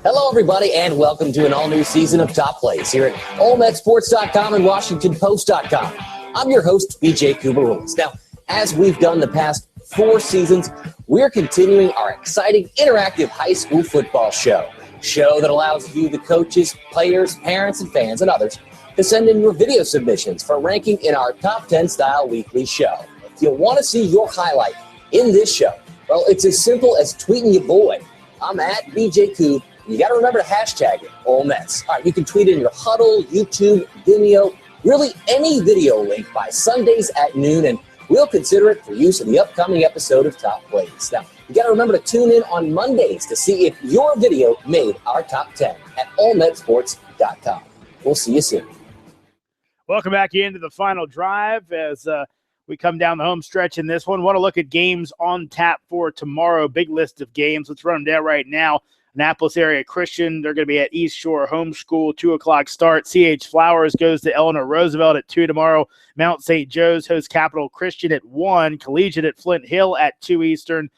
Hello, everybody, and welcome to an all-new season of Top Plays here at OleMetSports.com and WashingtonPost.com. I'm your host, BJ Kubarulis. Now, as we've done the past 4 seasons, we're continuing our exciting interactive high school football show that allows you, the coaches, players, parents, and fans, and others, to send in your video submissions for ranking in our Top 10 style weekly show. If you want to see your highlight in this show, well, it's as simple as tweeting your boy. I'm at BJ Koob. You got to remember to hashtag it, Ole Mets. All right, you can tweet in your Huddle, YouTube, Vimeo, really any video link by Sundays at noon, and we'll consider it for use in the upcoming episode of Top Plays. Now, you got to remember to tune in on Mondays to see if your video made our Top 10 at OleMetSports.com. We'll see you soon. Welcome back into the Final Drive as we come down the home stretch in this one. Want to look at games on tap for tomorrow. Big list of games. Let's run them down right now. Annapolis Area Christian, they're going to be at East Shore Homeschool, 2 o'clock start. C.H. Flowers goes to Eleanor Roosevelt at 2 tomorrow. Mount St. Joe's hosts Capital Christian at 1. Collegiate at Flint Hill at 2 Eastern,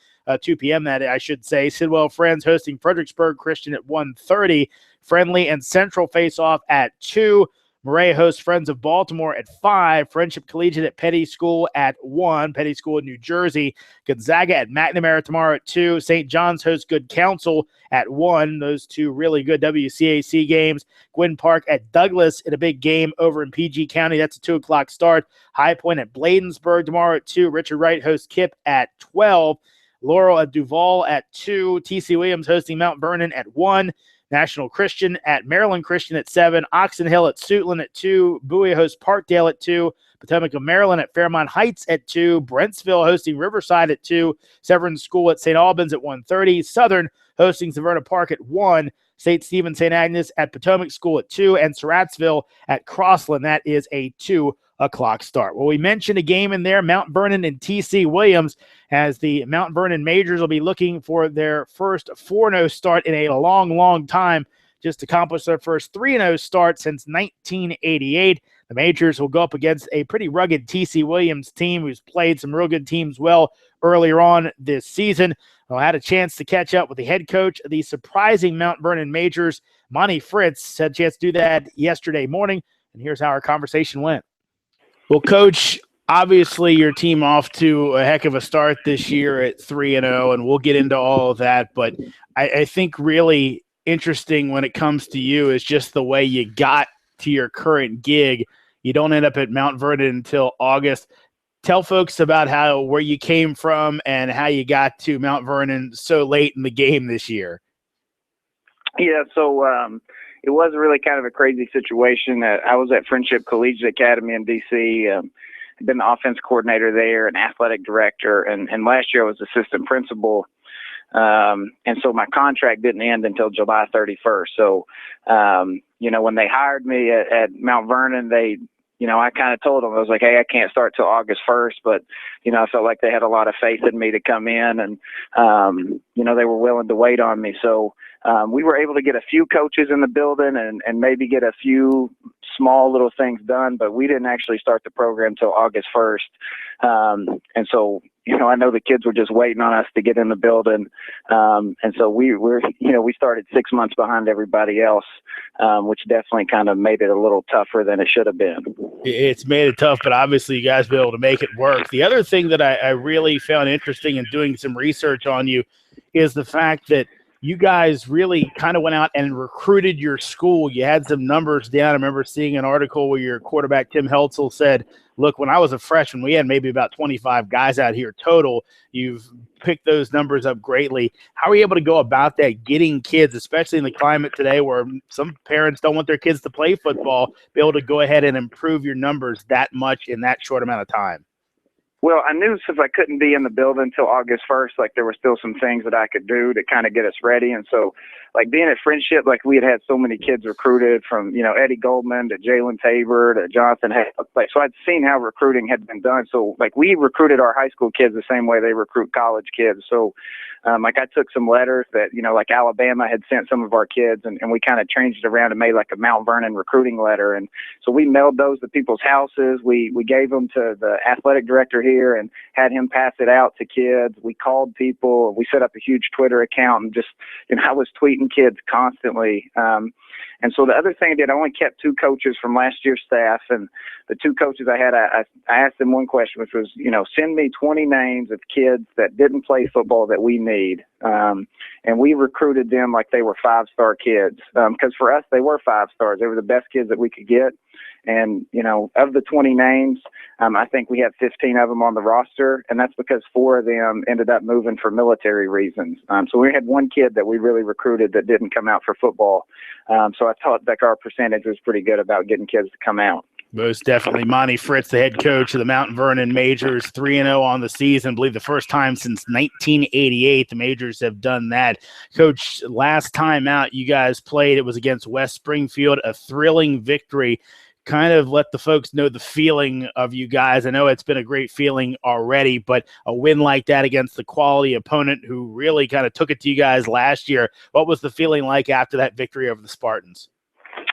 2 p.m. that I should say. Sidwell Friends hosting Fredericksburg Christian at 1:30. Friendly and Central face off at 2. Murray hosts Friends of Baltimore at 5. Friendship Collegiate at Petty School at 1. Petty School in New Jersey. Gonzaga at McNamara tomorrow at 2. St. John's hosts Good Counsel at 1. Those 2 really good WCAC games. Gwynn Park at Douglas in a big game over in PG County. That's a 2 o'clock start. High Point at Bladensburg tomorrow at 2. Richard Wright hosts Kip at 12. Laurel at Duval at 2. TC Williams hosting Mount Vernon at 1. National Christian at Maryland Christian at 7. Oxon Hill at Suitland at 2. Bowie hosts Parkdale at 2. Potomac of Maryland at Fairmont Heights at 2. Brentsville hosting Riverside at 2. Severn School at St. Albans at 1:30. Southern hosting Severna Park at 1. St. Stephen St. Agnes at Potomac School at 2. And Surrattsville at Crossland. That is a 2 o'clock start. Well, we mentioned a game in there, Mount Vernon and TC Williams, as the Mount Vernon Majors will be looking for their first 4-0 start in a long, long time, just accomplished their first 3-0 start since 1988. The Majors will go up against a pretty rugged TC Williams team who's played some real good teams well earlier on this season. I had a chance to catch up with the head coach of the surprising Mount Vernon Majors, Monty Fritz. Had a chance to do that yesterday morning, and here's how our conversation went. Well, Coach, obviously your team off to a heck of a start this year at 3-0, and we'll get into all of that. But I think really interesting when it comes to you is just the way you got to your current gig. You don't end up at Mount Vernon until August. Tell folks about where you came from and how you got to Mount Vernon so late in the game this year. Yeah, so it was really kind of a crazy situation. I was at Friendship Collegiate Academy in D.C., I've been the offense coordinator there and athletic director, and last year I was assistant principal. And so my contract didn't end until July 31st. So, when they hired me at Mount Vernon, I kind of told them, I was like, hey, I can't start till August 1st, but, I felt like they had a lot of faith in me to come in and, they were willing to wait on me. So we were able to get a few coaches in the building and maybe get a few small little things done, but we didn't actually start the program till August 1st. And so, I know the kids were just waiting on us to get in the building. And so we started 6 months behind everybody else, which definitely kind of made it a little tougher than it should have been. It's made it tough, but obviously you guys be able to make it work. The other thing that I really found interesting in doing some research on you is the fact that you guys really kind of went out and recruited your school. You had some numbers down. I remember seeing an article where your quarterback, Tim Heltzel, said, look, when I was a freshman, we had maybe about 25 guys out here total. You've picked those numbers up greatly. How are you able to go about that, getting kids, especially in the climate today where some parents don't want their kids to play football, be able to go ahead and improve your numbers that much in that short amount of time? Well, I knew since I couldn't be in the building until August 1st, like there were still some things that I could do to kind of get us ready. And so, like being at Friendship, like we had so many kids recruited from, Eddie Goldman to Jalen Tabor to Jonathan Hay. Like, so I'd seen how recruiting had been done. So like we recruited our high school kids the same way they recruit college kids. So like I took some letters that, like Alabama had sent some of our kids and we kind of changed it around and made like a Mount Vernon recruiting letter. And so we mailed those to people's houses. We gave them to the athletic director here and had him pass it out to kids. We called people. We set up a huge Twitter account and just, I was tweeting kids constantly. And so the other thing I did, I only kept 2 coaches from last year's staff, and the 2 coaches I had, I asked them one question, which was, send me 20 names of kids that didn't play football that we need. And we recruited them like they were 5-star kids. Because for us, they were 5-stars. They were the best kids that we could get. And, of the 20 names, I think we have 15 of them on the roster, and that's because 4 of them ended up moving for military reasons. So we had 1 kid that we really recruited that didn't come out for football. So I thought like our percentage was pretty good about getting kids to come out. Most definitely. Monty Fritz, the head coach of the Mount Vernon Majors, 3-0 on the season. I believe the first time since 1988 the Majors have done that. Coach, last time out you guys played, it was against West Springfield, a thrilling victory. Kind of let the folks know the feeling of you guys. I know it's been a great feeling already, but a win like that against the quality opponent who really kind of took it to you guys last year, what was the feeling like after that victory over the Spartans?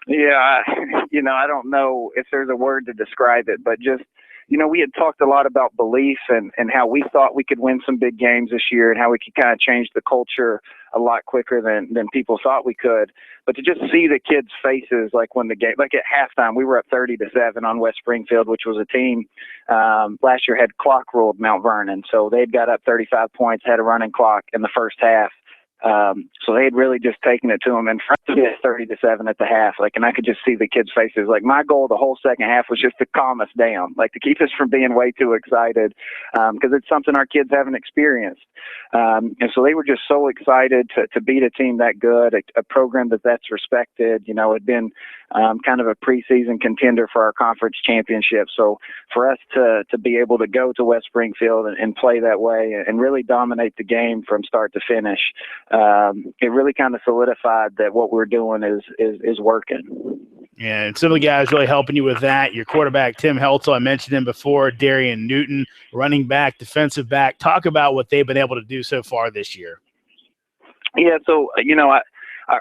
Yeah, I don't know if there's a word to describe it, but just, we had talked a lot about belief and how we thought we could win some big games this year and how we could kind of change the culture a lot quicker than people thought we could. But to just see the kids' faces, like when the game, like at halftime, we were up 30-7 on West Springfield, which was a team last year had clock ruled Mount Vernon. So they'd got up 35 points, had a running clock in the first half. So they had really just taken it to them and 30-7 at the half. Like, and I could just see the kids' faces. Like my goal the whole second half was just to calm us down, like to keep us from being way too excited. Cause it's something our kids haven't experienced. And so they were just so excited to beat a team that good, a program that's respected, had been, kind of a preseason contender for our conference championship. So for us to be able to go to West Springfield and play that way and really dominate the game from start to finish, it really kind of solidified that what we're doing is working. Yeah, and some of the guys really helping you with that. Your quarterback, Tim Heltzel, I mentioned him before, Darian Newton, running back, defensive back. Talk about what they've been able to do so far this year. Yeah, so,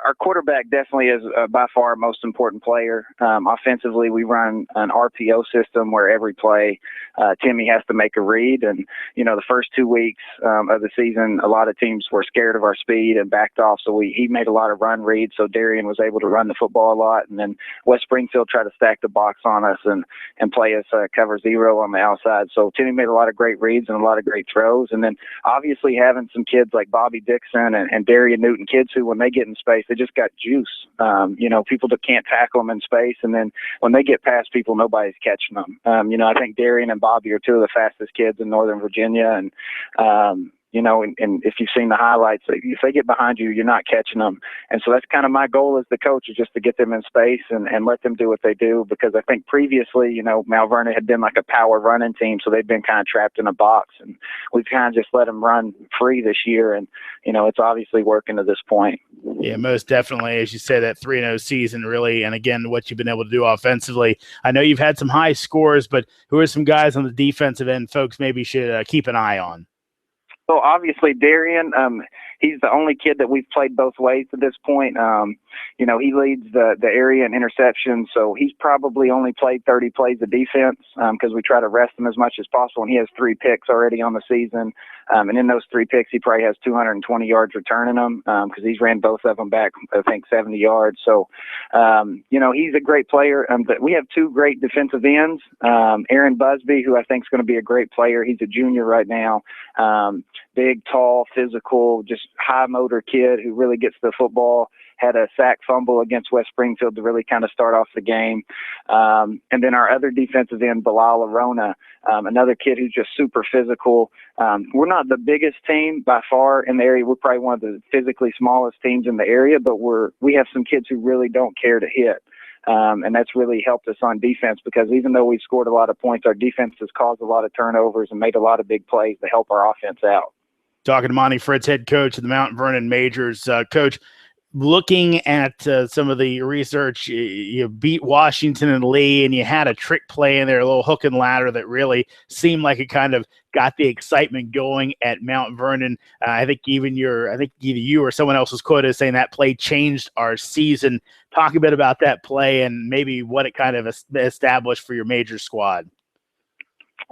our quarterback definitely is by far our most important player. Offensively, we run an RPO system where every play Timmy has to make a read. And, the first 2 weeks of the season, a lot of teams were scared of our speed and backed off. So he made a lot of run reads. So Darian was able to run the football a lot. And then West Springfield tried to stack the box on us and play us cover 0 on the outside. So Timmy made a lot of great reads and a lot of great throws. And then obviously having some kids like Bobby Dixon and Darian Newton, kids who, when they get in space, they just got juice. People that can't tackle them in space. And then when they get past people, nobody's catching them. I think Darian and Bobby are 2 of the fastest kids in Northern Virginia. And, and if you've seen the highlights, if they get behind you, you're not catching them. And so that's kind of my goal as the coach, is just to get them in space and let them do what they do. Because I think previously, Mount Vernon had been like a power running team. So they've been kind of trapped in a box, and we've kind of just let them run free this year. And, it's obviously working to this point. Yeah, most definitely. As you say, that 3-0 season really, and again, what you've been able to do offensively. I know you've had some high scores, but who are some guys on the defensive end folks maybe should keep an eye on? So obviously Darian, he's the only kid that we've played both ways to this point. he leads the area in interceptions, so he's probably only played 30 plays of defense because we try to rest him as much as possible, and he has 3 picks already on the season. And in those 3 picks, he probably has 220 yards returning them because he's ran both of them back, I think, 70 yards. So, he's a great player. But we have 2 great defensive ends. Aaron Busby, who I think is going to be a great player. He's a junior right now. Big, tall, physical, just high motor kid who really gets the football. Had a sack fumble against West Springfield to really kind of start off the game. And then our other defensive end, Bilal Arona, another kid who's just super physical. We're not the biggest team by far in the area. We're probably one of the physically smallest teams in the area, but we have some kids who really don't care to hit. And that's really helped us on defense because even though we've scored a lot of points, our defense has caused a lot of turnovers and made a lot of big plays to help our offense out. Talking to Monty Fritz, head coach of the Mount Vernon Majors. Coach, looking at some of the research, you beat Washington and Lee, and you had a trick play in there, a little hook and ladder that really seemed like it kind of got the excitement going at Mount Vernon. I think either you or someone else was quoted as saying that play changed our season. Talk a bit about that play and maybe what it kind of established for your major squad.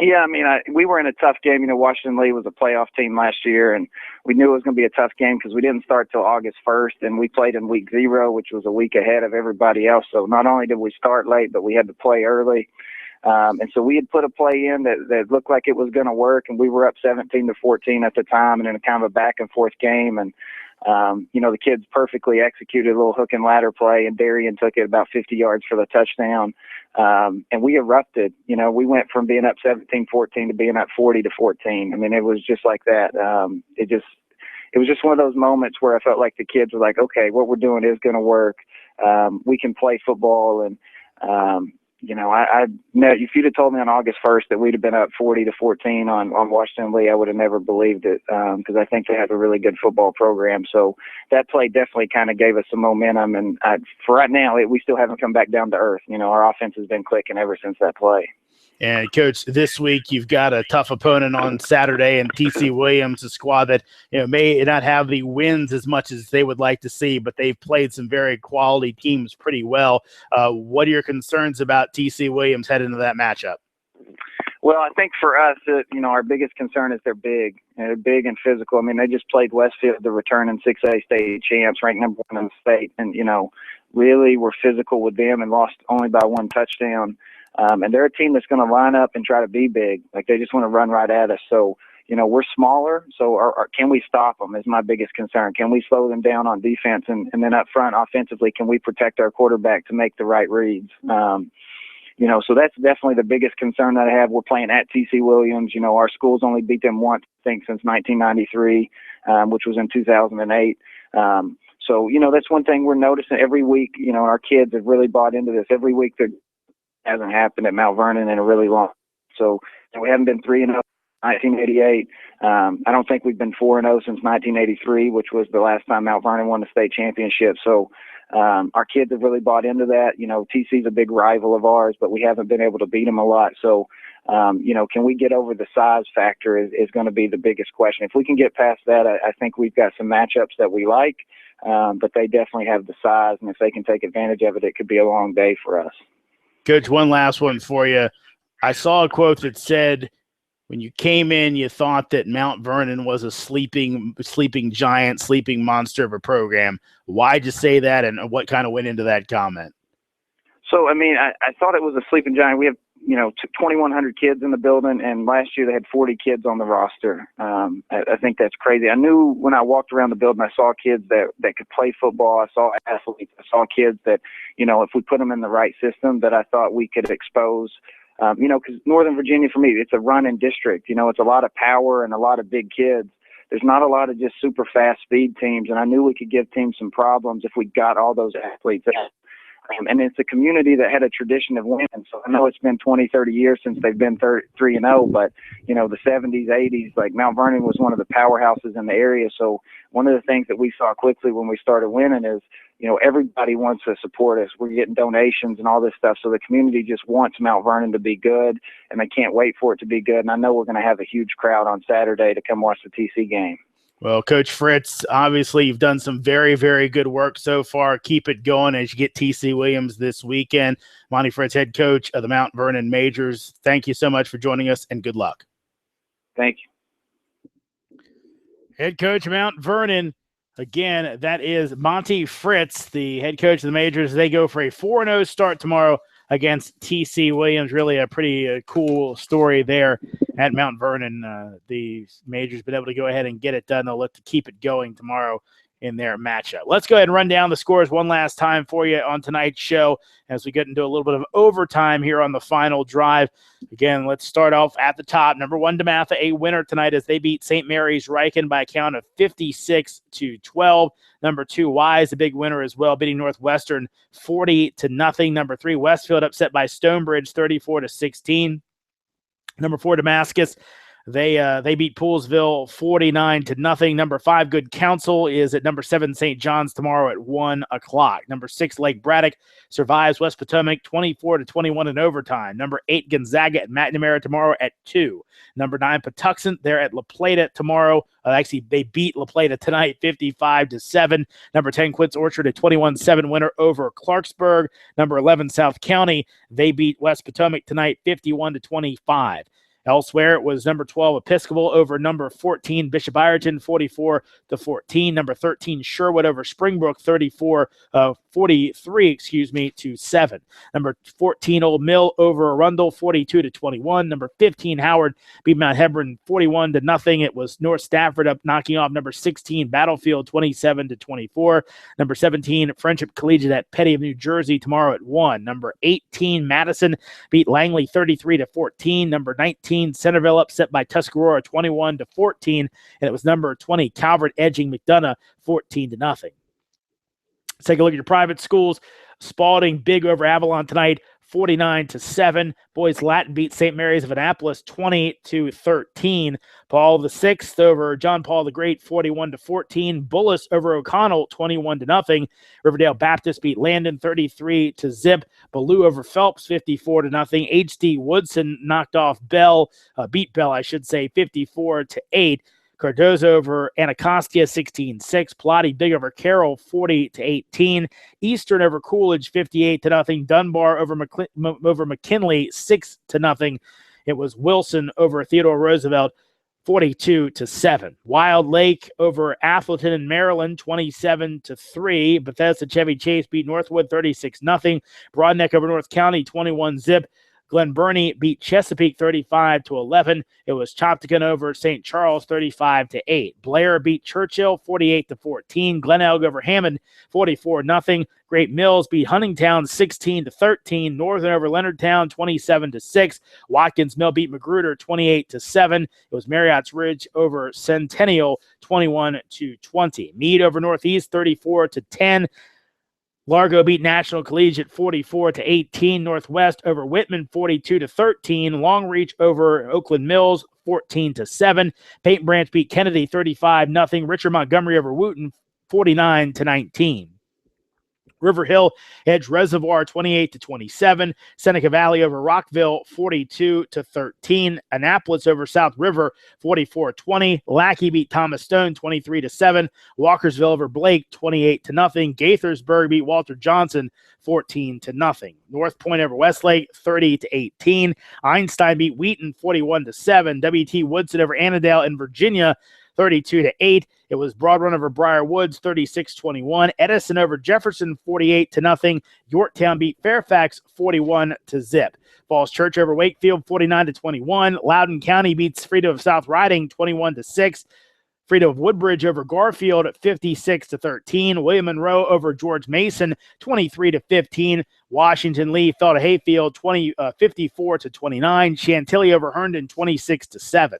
Yeah, we were in a tough game. Washington Lee was a playoff team last year, and we knew it was going to be a tough game because we didn't start till August 1st, and we played in week 0, which was a week ahead of everybody else. So not only did we start late, but we had to play early. And so we had put a play in that looked like it was going to work, and we were up 17-14 at the time, and in a kind of a back-and-forth game. And the kids perfectly executed a little hook and ladder play, and Darian took it about 50 yards for the touchdown. And we erupted. We went from being up 17-14 to being up 40-14. It was just like that. It was just one of those moments where I felt like the kids were like, okay, what we're doing is going to work. We can play football. And, if you'd have told me on August 1st that we'd have been up 40-14 on Washington Lee, I would have never believed it because I think they have a really good football program. So that play definitely kind of gave us some momentum. And for right now, we still haven't come back down to earth. Our offense has been clicking ever since that play. And, Coach, this week you've got a tough opponent on Saturday in TC Williams, a squad that may not have the wins as much as they would like to see, but they've played some very quality teams pretty well. What are your concerns about TC Williams heading into that matchup? Well, I think for us, our biggest concern is they're big. They're big and physical. They just played Westfield, the returning 6A state champs, ranked number 1 in the state, and really were physical with them and lost only by 1 touchdown. And they're a team that's going to line up and try to be big. Like they just want to run right at us. So, we're smaller. So can we stop them is my biggest concern. Can we slow them down on defense? And then up front offensively, can we protect our quarterback to make the right reads? So that's definitely the biggest concern that I have. We're playing at TC Williams. Our school's only beat them once, I think, since 1993, which was in 2008. So, that's one thing we're noticing every week. Our kids have really bought into this. Every week there hasn't happened at Mount Vernon in a really long. So we haven't been 3-0 since 1988. I don't think we've been 4-0 since 1983, which was the last time Mount Vernon won the state championship. So our kids have really bought into that. TC's a big rival of ours, but we haven't been able to beat them a lot. So, can we get over the size factor is going to be the biggest question. If we can get past that, I think we've got some matchups that we like, but they definitely have the size, and if they can take advantage of it, it could be a long day for us. Coach, one last one for you. I saw a quote that said, when you came in, you thought that Mount Vernon was a sleeping giant, sleeping monster of a program. Why'd you say that, and what kind of went into that comment? So, I thought it was a sleeping giant. We have, 2,100 kids in the building, and last year they had 40 kids on the roster. I think that's crazy. I knew when I walked around the building, I saw kids that could play football. I saw athletes. I saw kids that, if we put them in the right system, that I thought we could expose. Because Northern Virginia, for me, it's a running district. It's a lot of power and a lot of big kids. There's not a lot of just super fast speed teams, and I knew we could give teams some problems if we got all those athletes. And it's a community that had a tradition of winning. So I know it's been 20, 30 years since they've been 3-0, but, the 70s, 80s, like Mount Vernon was one of the powerhouses in the area. So one of the things that we saw quickly when we started winning is, everybody wants to support us. We're getting donations and all this stuff. So the community just wants Mount Vernon to be good, and they can't wait for it to be good. And I know we're going to have a huge crowd on Saturday to come watch the TC game. Well, Coach Fritz, obviously you've done some very, very good work so far. Keep it going as you get TC Williams this weekend. Monty Fritz, head coach of the Mount Vernon Majors. Thank you so much for joining us, and good luck. Thank you. Head coach of Mount Vernon. Again, that is Monty Fritz, the head coach of the Majors. They go for a 4-0 start tomorrow against TC Williams. Really a pretty cool story there at Mount Vernon. The Majors been able to go ahead and get it done. They'll look to keep it going tomorrow in their matchup. Let's go ahead and run down the scores one last time for you on tonight's show as we get into a little bit of overtime here on the final drive. Again, let's start off at the top. Number 1, DeMatha, a winner tonight as they beat St. Mary's Riken by a count of 56-12. Number 2, Wise, a big winner as well, beating Northwestern 40-0. Number 3, Westfield upset by Stonebridge 34-16. Number 4, Damascus, they beat Poolesville 49-0. Number 5, Good Counsel is at number 7, St. John's tomorrow at 1 o'clock. Number 6, Lake Braddock survives West Potomac 24-21 in overtime. Number 8, Gonzaga at McNamara tomorrow at 2. Number 9, Patuxent, they're at La Plata tomorrow. Actually, they beat La Plata tonight 55-7. Number 10, Quince Orchard, a 21-7 winner over Clarksburg. Number 11, South County, they beat West Potomac tonight 51-25. Elsewhere, it was number 12, Episcopal over number 14, Bishop Ireton, 44-14. Number 13, Sherwood over Springbrook, 43-7. Number 14, Old Mill over Arundel, 42-21. Number 15, Howard beat Mount Hebron, 41-0. It was North Stafford up knocking off number 16, Battlefield, 27-24. Number 17, Friendship Collegiate at Petty of New Jersey tomorrow at 1. Number 18, Madison beat Langley, 33-14. Number 19, Centerville upset by Tuscarora 21-14, and it was number 20, Calvert edging McDonough 14-0. Let's take a look at your private schools. Spalding big over Avalon tonight, 49-7. Boys Latin beat St. Mary's of Annapolis 20-13. Paul VI over John Paul the Great 41-14. Bullis over O'Connell 21-0. Riverdale Baptist beat Landon 33-0. Ballou over Phelps 54-0. H.D. Woodson knocked off beat Bell 54-8. Cardozo over Anacostia 16-6. Plotty big over Carroll 40-18. Eastern over Coolidge 58-0. Dunbar over McKinley 6-0. It was Wilson over Theodore Roosevelt 42-7. Wild Lake over Atherton in Maryland 27-3. Bethesda Chevy Chase beat Northwood 36-0. Broadneck over North County 21-0. Glen Burnie beat Chesapeake 35-11. It was Chopticon over St. Charles 35-8. Blair beat Churchill 48-14. Glen Elg over Hammond 44-0. Great Mills beat Huntingtown 16-13. Northern over Leonardtown 27-6. Watkins Mill beat Magruder 28-7. It was Marriott's Ridge over Centennial 21-20. Meade over Northeast 34-10. Largo beat National Collegiate 44-18. Northwest over Whitman 42-13. Longreach over Oakland Mills 14-7. Paint Branch beat Kennedy 35-0. Richard Montgomery over Wooten 49-19. River Hill edged Reservoir 28-27. Seneca Valley over Rockville 42-13. Annapolis over South River 44-20. Lackey beat Thomas Stone 23-7. Walkersville over Blake 28-0. Gaithersburg beat Walter Johnson 14-0. North Point over Westlake 30-18. Einstein beat Wheaton 41-7. W.T. Woodson over Annandale in Virginia 32-8. It was Broad Run over Briar Woods, 36-21. Edison over Jefferson, 48-0. Yorktown beat Fairfax, 41-0. Falls Church over Wakefield, 49-21. Loudoun County beats Frito of South Riding, 21-6. Frito of Woodbridge over Garfield at 56-13. William Monroe over George Mason, 23-15. Washington Lee fell to Hayfield, 54-29. Chantilly over Herndon, 26-7.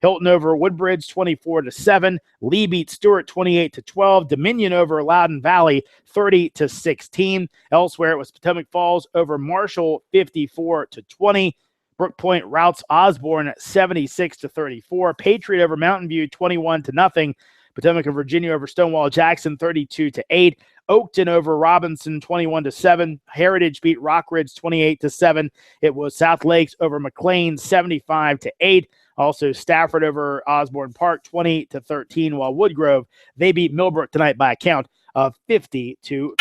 Hilton over Woodbridge 24-7. Lee beat Stewart 28-12. Dominion over Loudoun Valley 30-16. Elsewhere, it was Potomac Falls over Marshall 54-20. Brook Point routs Osborne 76-34. Patriot over Mountain View 21-0. Potomac of Virginia over Stonewall Jackson 32-8. Oakton over Robinson 21-7. Heritage beat Rockridge 28-7. It was South Lakes over McLean 75-8. Also, Stafford over Osborne Park, 20-13, while Woodgrove, they beat Millbrook tonight by a count of 50-13.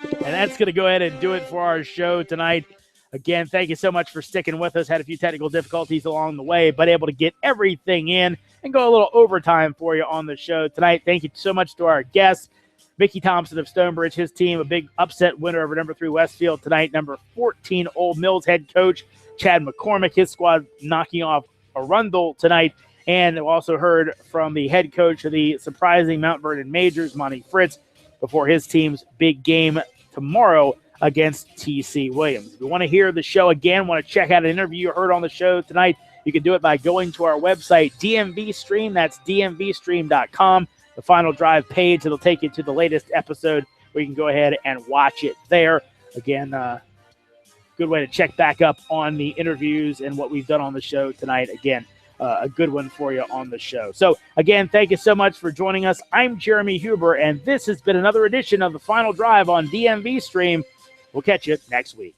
And that's going to go ahead and do it for our show tonight. Again, thank you so much for sticking with us. Had a few technical difficulties along the way, but able to get everything in and go a little overtime for you on the show tonight. Thank you so much to our guests. Mickey Thompson of Stonebridge, his team, a big upset winner over number 3 Westfield tonight. Number 14 Old Mills head coach Chad McCormick, his squad knocking off Arundel tonight. And we also heard from the head coach of the surprising Mount Vernon Majors, Monty Fritz, before his team's big game tomorrow against T.C. Williams. If you want to hear the show again, want to check out an interview you heard on the show tonight, you can do it by going to our website, DMVStream. That's DMVStream.com. The Final Drive page. It'll take you to the latest episode where you can go ahead and watch it there. Again, good way to check back up on the interviews and what we've done on the show tonight. Again, a good one for you on the show. So, again, thank you so much for joining us. I'm Jeremy Huber, and this has been another edition of The Final Drive on DMV Stream. We'll catch you next week.